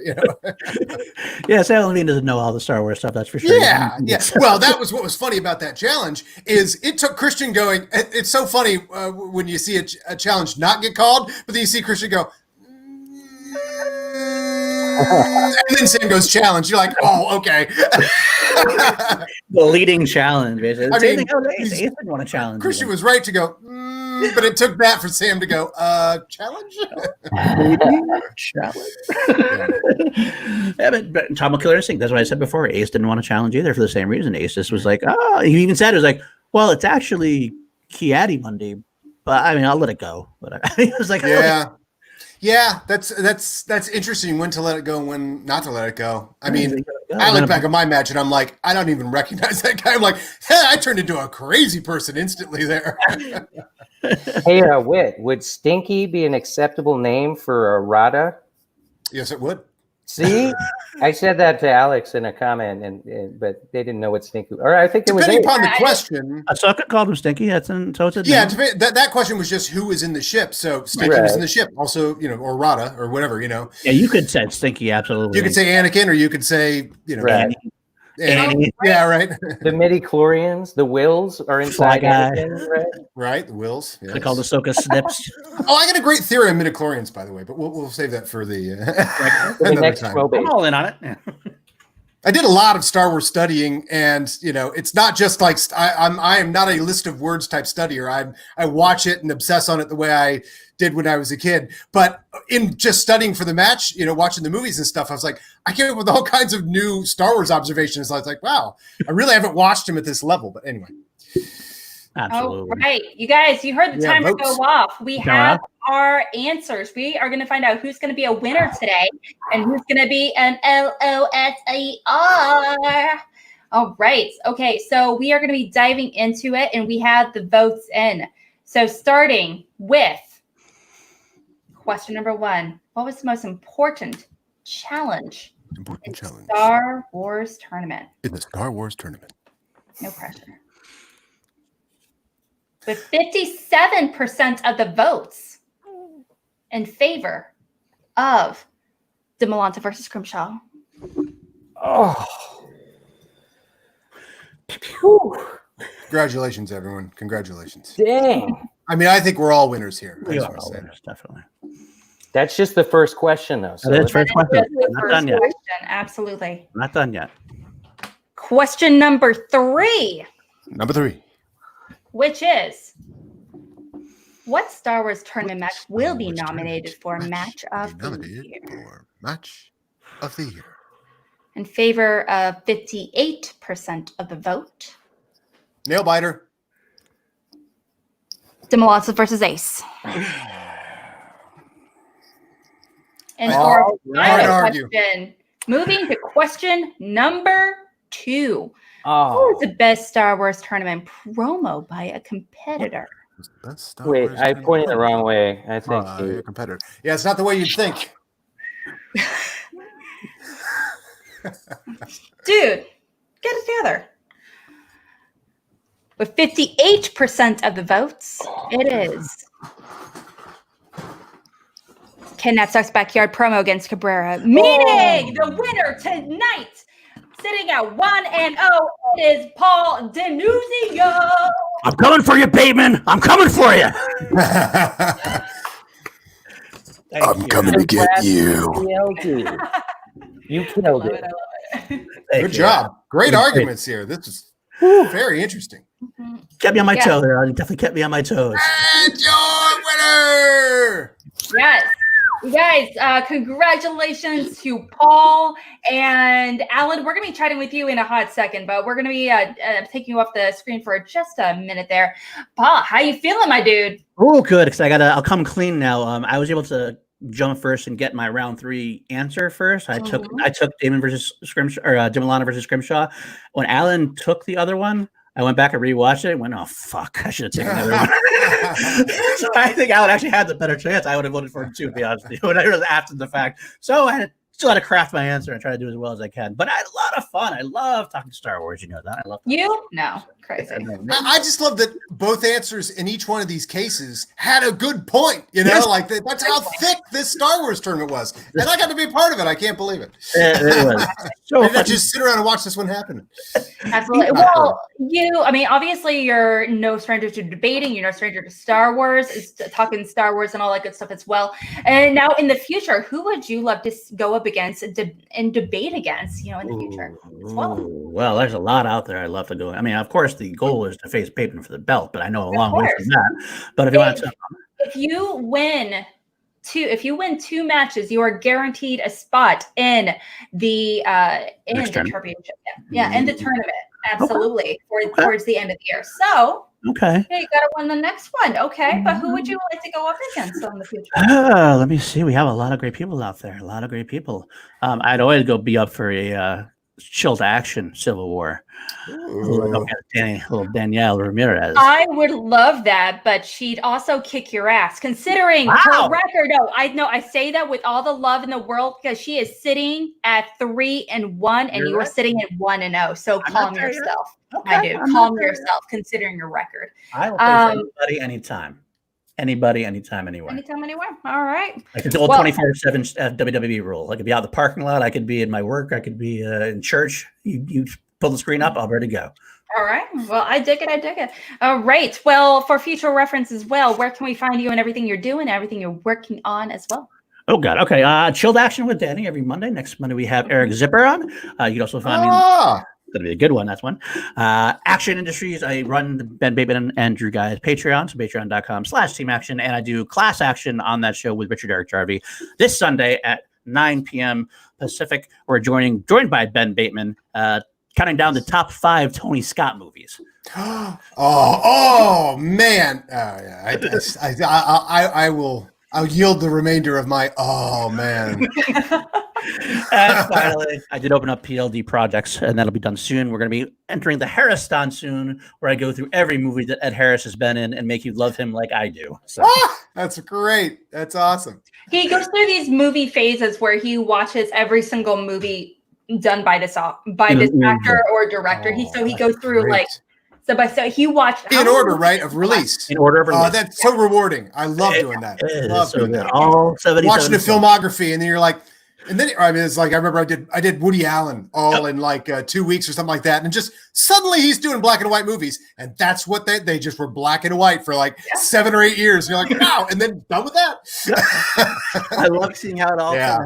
Yeah, Saladin doesn't know all the Star Wars stuff, that's for sure. Yeah. Well, that was what was funny about that challenge is it took Christian going. It's so funny when you see a challenge not get called, but then you see Christian go, and then Sam goes challenge. You're like, oh, okay. The leading challenge, basically. I mean, Ace didn't want to challenge. Christian was right to go, but it took that for Sam to go, challenge? Challenge. Yeah, but Tom McKiller Instinct, that's what I said before. Ace didn't want to challenge either for the same reason. Ace just was like, he even said, it was like, well, it's actually Kiadi Monday, but I mean, I'll let it go. But I was like, yeah. Oh. Yeah, that's interesting when to let it go and when not to let it go. I mean, I look back at my match and I'm like, I don't even recognize that guy. I'm like, hey, I turned into a crazy person instantly there. Hey, Witt, would Stinky be an acceptable name for a Rada? Yes, it would. See, I said that to Alex in a comment, but they didn't know what Stinky. Or I think it was depending upon the question. Ahsoka called him Stinky. So it's a yeah. That question was just who was in the ship. So Stinky was in the ship, also, or Rada or whatever, Yeah, you could say Stinky, absolutely. You could say Anakin, or you could say, Right. Annie. Yeah, right. The midichlorians, the Wills are inside Anakin, right? Right, the Wills. Yes. They called Ahsoka Snips. Oh, I got a great theory on midichlorians, by the way, but we'll save that for the next time. I'm all in on it. Yeah. I did a lot of Star Wars studying, and it's not just like I am not a list of words type studier. I watch it and obsess on it the way I did when I was a kid. But in just studying for the match, watching the movies and stuff, I was like, I came up with all kinds of new Star Wars observations. I was like, wow, I really haven't watched them at this level. But anyway. Absolutely. Oh, right. You guys, you heard the timer go off. We have our answers. We are going to find out who's going to be a winner today and who's going to be an LOSER. All right. Okay. So we are going to be diving into it, and we have the votes in. So starting with question number 1. What was the most important challenge in the Star Wars Tournament? In the Star Wars Tournament. No pressure. With 57% of the votes in favor of DiMolanta versus Grimshaw. Oh. Congratulations, everyone. Congratulations. Dang. I mean, I think we're all winners here. We are all winners, definitely. That's just the first question, though. So that's first question. Not done yet. Absolutely. Not done yet. Question number 3. Number 3. Which is, what Star Wars Tournament match will be nominated for Match of the Year? Match of the Year. In favor of 58% of the vote. Nail biter. DiMolanta versus Ace. And for our final question, Moving to question number 2. What Oh, was the best Star Wars tournament promo by a competitor? That's Star wait, Wars I pointed the wrong way. I think. Your competitor. Yeah, it's not the way you'd think. Dude, get it together. With 58% of the votes, it is Kidnap Sucks Backyard promo against Cabrera, meaning the winner tonight, sitting at 1-0, it is Paul DiNuzzo. I'm coming for you, Bateman. I'm coming for you. I'm coming to get you. You killed it. I love it. Good job. Great arguments here. This is very interesting. Kept me on my toes there. Definitely kept me on my toes. And your winner! Yes. You guys, congratulations to Paul and Alan. We're going to be chatting with you in a hot second, but we're going to be taking you off the screen for just a minute there. Paul, how you feeling, my dude? Oh, good. Because I'll come clean now. I was able to jump first and get my round 3 answer first. I took Damon versus Scrimshaw, or Dimilana versus Scrimshaw. When Alan took the other one, I went back and rewatched it and went, oh, fuck, I should have taken the other one. So I think Alan actually had the better chance. I would have voted for him too, to be honest with you, when I was after the fact. So I still had to craft my answer and try to do as well as I can. But I had a lot of fun. I love talking Star Wars. You know that. I love you? No. Crazy. I just love that both answers in each one of these cases had a good point. You know, Yes. like that's how thick this Star Wars tournament was. And I got to be a part of it. I can't believe it. It was so Maybe I fun. just sit around and watch this one happen. Absolutely. Well, obviously you're no stranger to debating. You're no stranger to Star Wars, talking Star Wars and all that good stuff as well. And now in the future, who would you love to go up against and debate against, in the future as well? Well, there's a lot out there I'd love to go. I mean, of course, the goal is to face Bateman for the belt, but I know a long way from that. But if you want to, if you win 2 matches, you are guaranteed a spot in the championship. Yeah, in the tournament. Absolutely. Towards the end of the year. So okay. you gotta win the next one. Okay. But who would you like to go up against in the future? Let me see. We have a lot of great people out there. A lot of great people. I'd always be up for a chilled action Civil War. Little Danielle Ramirez. I would love that, but she'd also kick your ass, considering her record. No, I say that with all the love in the world because she is sitting at 3-1, and you are sitting at 1-0. So calm yourself, my dude. Calm yourself, considering your record. I will face anybody, anytime. Anybody, anytime, anywhere. Anytime, anywhere. All right. Like the old 24/7 WWE rule. I could be out in the parking lot. I could be in my work. I could be in church. You pull the screen up. I'll be ready to go. All right. Well, I dig it. All right. Well, for future reference as well, where can we find you and everything you're doing, everything you're working on as well? Oh, God. Okay. Chilled Action with Danny every Monday. Next Monday, we have Eric Zipper on. You can also find me. Going to be a good one. That's one. Action Industries. I run the Ben Bateman and Drew Guy's Patreon. So patreon.com/Team Action. And I do Class Action on that show with Richard Eric Jarvie this Sunday at 9 p.m. Pacific. We're joined by Ben Bateman, counting down the top 5 Tony Scott movies. Oh man. I'll yield the remainder of my man. And finally, I did open up PLD projects, and that'll be done soon. We're going to be entering the Harris-ton soon, where I go through every movie that Ed Harris has been in and make you love him like I do. So that's great. That's awesome. He goes through these movie phases where he watches every single movie done by this actor or director. He goes through great. So he watched in order, right, of release. In order of release. That's so rewarding. I love doing that. All 70. Watching a filmography, and then you're like, it's like I remember I did Woody Allen all in like 2 weeks or something like that, and just suddenly he's doing black and white movies, and that's what they just were black and white for like 7 or 8 years. And you're like, wow, and then done with that. I love seeing how it all comes out.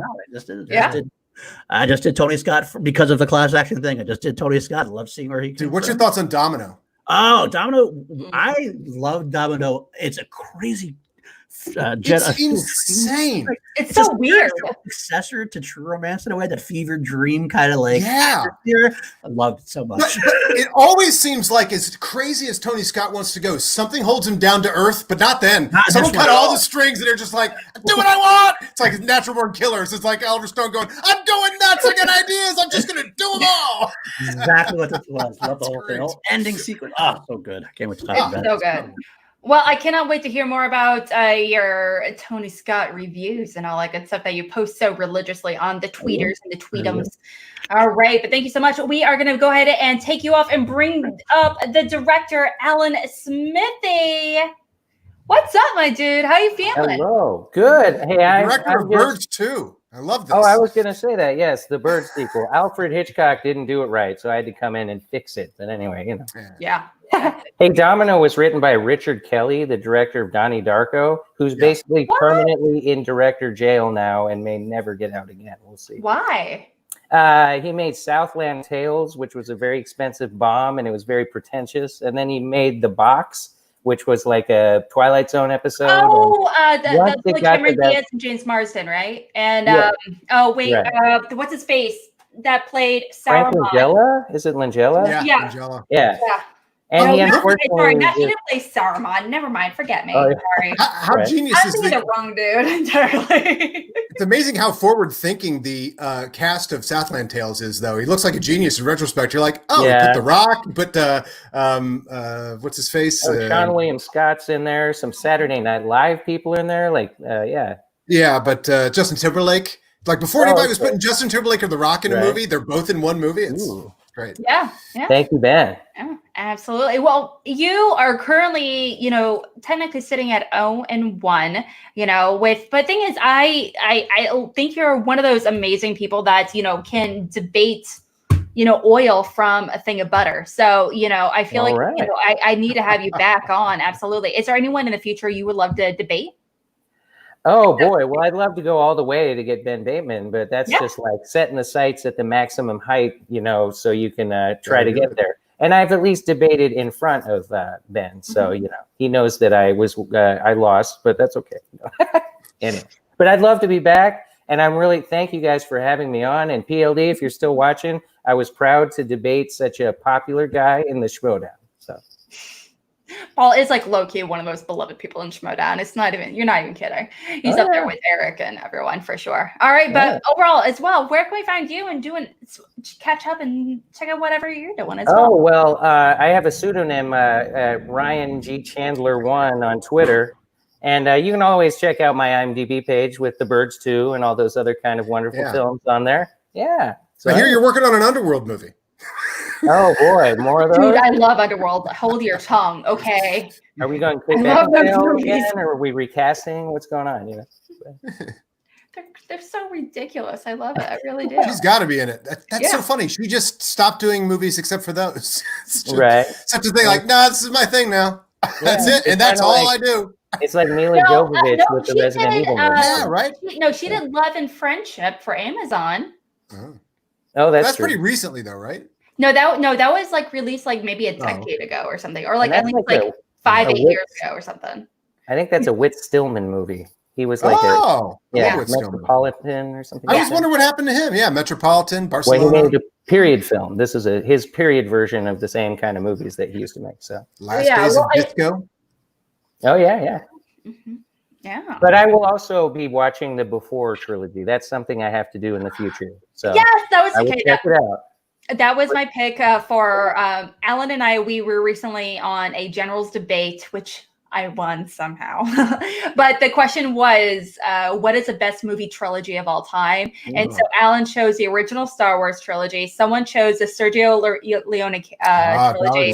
I just did Tony Scott because of the Class Action thing. I just did Tony Scott. I love seeing where he. Dude, what's your thoughts on Domino? Oh, Domino! I love Domino. It's a crazy It's insane. It's so weird. Successor to True Romance in a way, that fever dream kind of like. Yeah. I loved it so much. But it always seems like, as crazy as Tony Scott wants to go, something holds him down to earth, but not then. Someone cut all the strings and they're just like, do what I want. It's like Natural Born Killers. It's like Oliver Stone going, I'm going nuts. I got ideas. I'm just going to do them all. Exactly what this was. Love the whole thing. Whole ending sequence. Oh, so good. I can't wait to talk about it. So good. Well, I cannot wait to hear more about your Tony Scott reviews and all that good stuff that you post so religiously on the tweeters and the tweetums. All right, but thank you so much. We are going to go ahead and take you off and bring up the director, Alan Smithee. What's up, my dude? How you feeling? Hello. Good. Hey, Director of Birds too. I love this. Oh, I was going to say that. Yes, the Bird sequel. Alfred Hitchcock didn't do it right, so I had to come in and fix it. But anyway, you know. Yeah. Hey, Domino was written by Richard Kelly, the director of Donnie Darko, who's basically permanently in director jail now and may never get out again. We'll see. Why? He made Southland Tales, which was a very expensive bomb, and it was very pretentious. And then he made The Box, which was like a Twilight Zone episode. Oh, that's like Cameron Diaz and James Marsden, right? And what's his face that played Saruman? Frank Langella? Is it Langella? Yeah. Langella. Yeah. And he unfortunately, sorry, he didn't play Saruman. Never mind. Forget me. Sorry. How genius I'm is thinking the wrong dude entirely. It's amazing how forward-thinking the cast of Southland Tales is, though. He looks like a genius in retrospect. You're like, oh, you put The Rock, you put what's his face? Sean William Scott's in there. Some Saturday Night Live people in there. Yeah, but Justin Timberlake. Like, before anybody was putting Justin Timberlake or The Rock in a movie, they're both in one movie. It's great. Yeah. Thank you, Ben. Yeah, absolutely. Well, you are currently, technically sitting at 0-1, but the thing is, I think you're one of those amazing people that, can debate, oil from a thing of butter. So, I feel I need to have you back on. Absolutely. Is there anyone in the future you would love to debate? Oh boy, well, I'd love to go all the way to get Ben Bateman, but that's just like setting the sights at the maximum height, so you can try to get there. And I've at least debated in front of Ben, so he knows that I lost, but that's okay. Anyway, but I'd love to be back, and thank you guys for having me on. And PLD, if you're still watching, I was proud to debate such a popular guy in the Schmoedown. So. Paul is like low-key one of the most beloved people in Schmoedown. You're not even kidding. He's up there with Eric and everyone for sure. All right, but overall as well, where can we find you and catch up and check out whatever you're doing as well? Oh, well, I have a pseudonym, Ryan G. Chandler 1 on Twitter. And you can always check out my IMDb page with The Birds 2 and all those other kind of wonderful films on there. Yeah. So I hear you're working on an Underworld movie. Oh boy, more of those. Dude, I love Underworld. Hold your tongue, okay? Are we going quick back again, or are we recasting? What's going on? They're so ridiculous. I love it. I really do. She's got to be in it. That's so funny. She just stopped doing movies except for those. Right. Such a thing like, this is my thing now. That's it, and that's all I do. It's like Mila Jovovich with the Resident Evil movie. Yeah, right. She did Love and Friendship for Amazon. Oh, that's true. Pretty recently, though, right? No, that was like released like maybe a decade ago or something, or like at least like 5-8 years ago or something. I think that's a Witt Stillman movie. He was like Metropolitan or something. I was wondering what happened to him. Yeah, Metropolitan, Barcelona. Well, he made a period film. This is his period version of the same kind of movies that he used to make. So Last Days of Disco. Oh yeah. Mm-hmm. Yeah. But I will also be watching the Before trilogy. That's something I have to do in the future. So yes, that was okay. Check it out. That was my pick for Alan and I. We were recently on a generals debate, which I won somehow. But the question was, what is the best movie trilogy of all time? And so Alan chose the original Star Wars trilogy. Someone chose the Sergio Leone trilogy.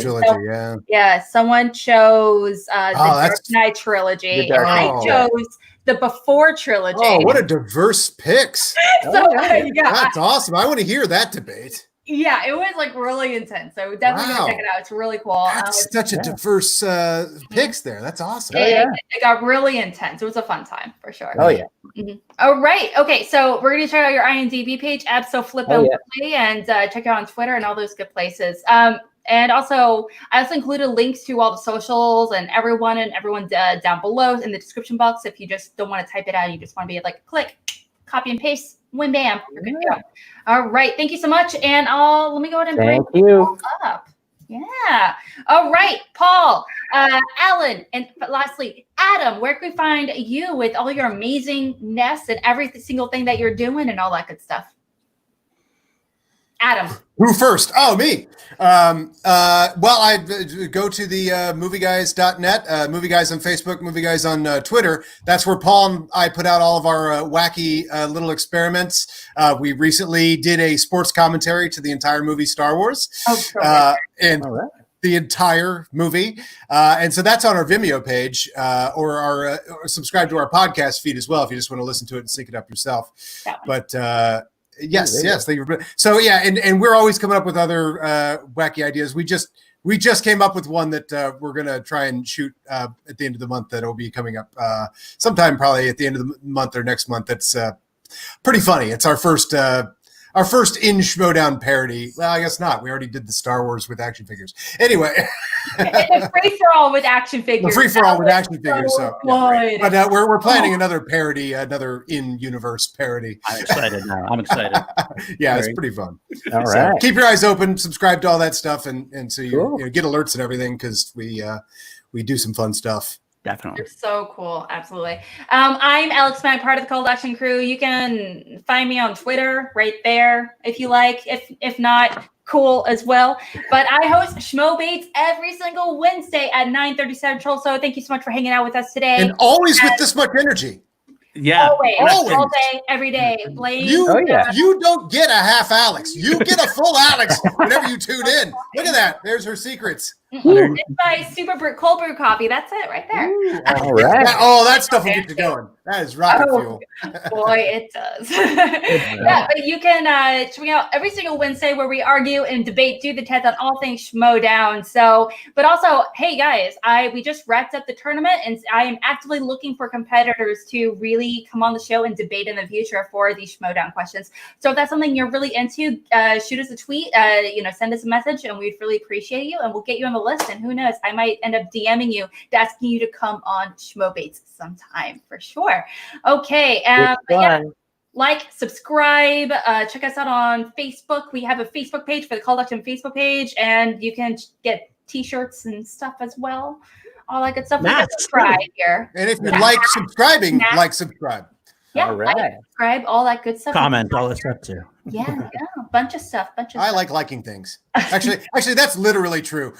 Someone chose the Dark Knight trilogy. And I chose the Before trilogy. Oh, what a diverse picks. That's awesome. I want to hear that debate. Yeah, it was like really intense. So definitely go check it out. It's really cool. That's such a diverse picks there. That's awesome. It got really intense. It was a fun time for sure. Oh yeah. Mm-hmm. All right. Okay. So we're gonna check out your IMDb page, Absolutely, and check out on Twitter and all those good places. And also, I also included links to all the socials and everyone down below in the description box. If you just don't want to type it out, you just want to be like, click, copy and paste, win, bam, you're good to go. All right, thank you so much. And let me go ahead and bring you up. Yeah. All right, Paul, Alan, and lastly, Adam, where can we find you with all your amazingness and every single thing that you're doing and all that good stuff? Adam. Who first? Oh, me. Well, I go to the movieguys.net, Movie Guys on Facebook, Movie Guys on Twitter. That's where Paul and I put out all of our wacky little experiments. We recently did a sports commentary to the entire movie Star Wars. And the entire movie. And so that's on our Vimeo page or subscribe to our podcast feed as well if you just want to listen to it and sync it up yourself. But yes. So yeah, and we're always coming up with other wacky ideas. We just came up with one that we're gonna try and shoot at the end of the month. That'll be coming up sometime probably at the end of the month or next month. That's pretty funny. It's our first in Schmoedown parody. Well, I guess not. We already did the Star Wars with action figures. Anyway. It's a free-for-all with action figures. Free-for-all with action figures. So, yeah, but we're planning another parody, another in-universe parody. I'm excited now. I'm excited. Yeah, it's pretty fun. All right. Keep your eyes open. Subscribe to all that stuff, and so you get alerts and everything because we do some fun stuff. Definitely. You're so cool. Absolutely. I'm Alex Mack, part of the Cold Action crew. You can find me on Twitter right there if you like. If not, cool as well. But I host Schmoebates every single Wednesday at 9:30 Central. So thank you so much for hanging out with us today. And always with this much energy. Yeah. Always. All day, every day. You don't get a half Alex. You get a full Alex whenever you tune in. Look at that. There's her secrets. It's my super cold brew coffee. That's it right there. All right. That stuff will get you going. That is rocket fuel. Boy, it does. Yeah, but you can check me out every single Wednesday where we argue and debate, do the test on all things Schmoedown. So, but also, hey guys, we just wrapped up the tournament, and I am actively looking for competitors to really come on the show and debate in the future for these Schmoedown questions. So if that's something you're really into, shoot us a tweet, send us a message, and we'd really appreciate you, and we'll get you on the list. And who knows, I might end up DMing you, asking you to come on Schmoebates sometime for sure. Okay. Like, subscribe, check us out on Facebook. We have a Facebook page for the Call Action Facebook page, and you can get t-shirts and stuff as well. All that good stuff. Subscribe here. And if you like subscribing, subscribe. Yeah, all right. Like, subscribe, all that good stuff. Comment, all that stuff too. Yeah, a bunch of stuff. I like liking things. Actually, that's literally true.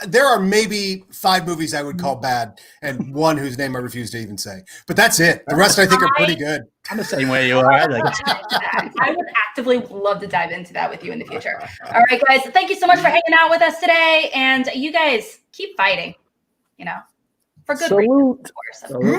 There are maybe 5 movies I would call bad, and one whose name I refuse to even say. But that's it. The rest I think are pretty good. I'm the same way you are. I would actively love to dive into that with you in the future. All right, guys. Thank you so much for hanging out with us today, and you guys keep fighting. For good reason. Movies!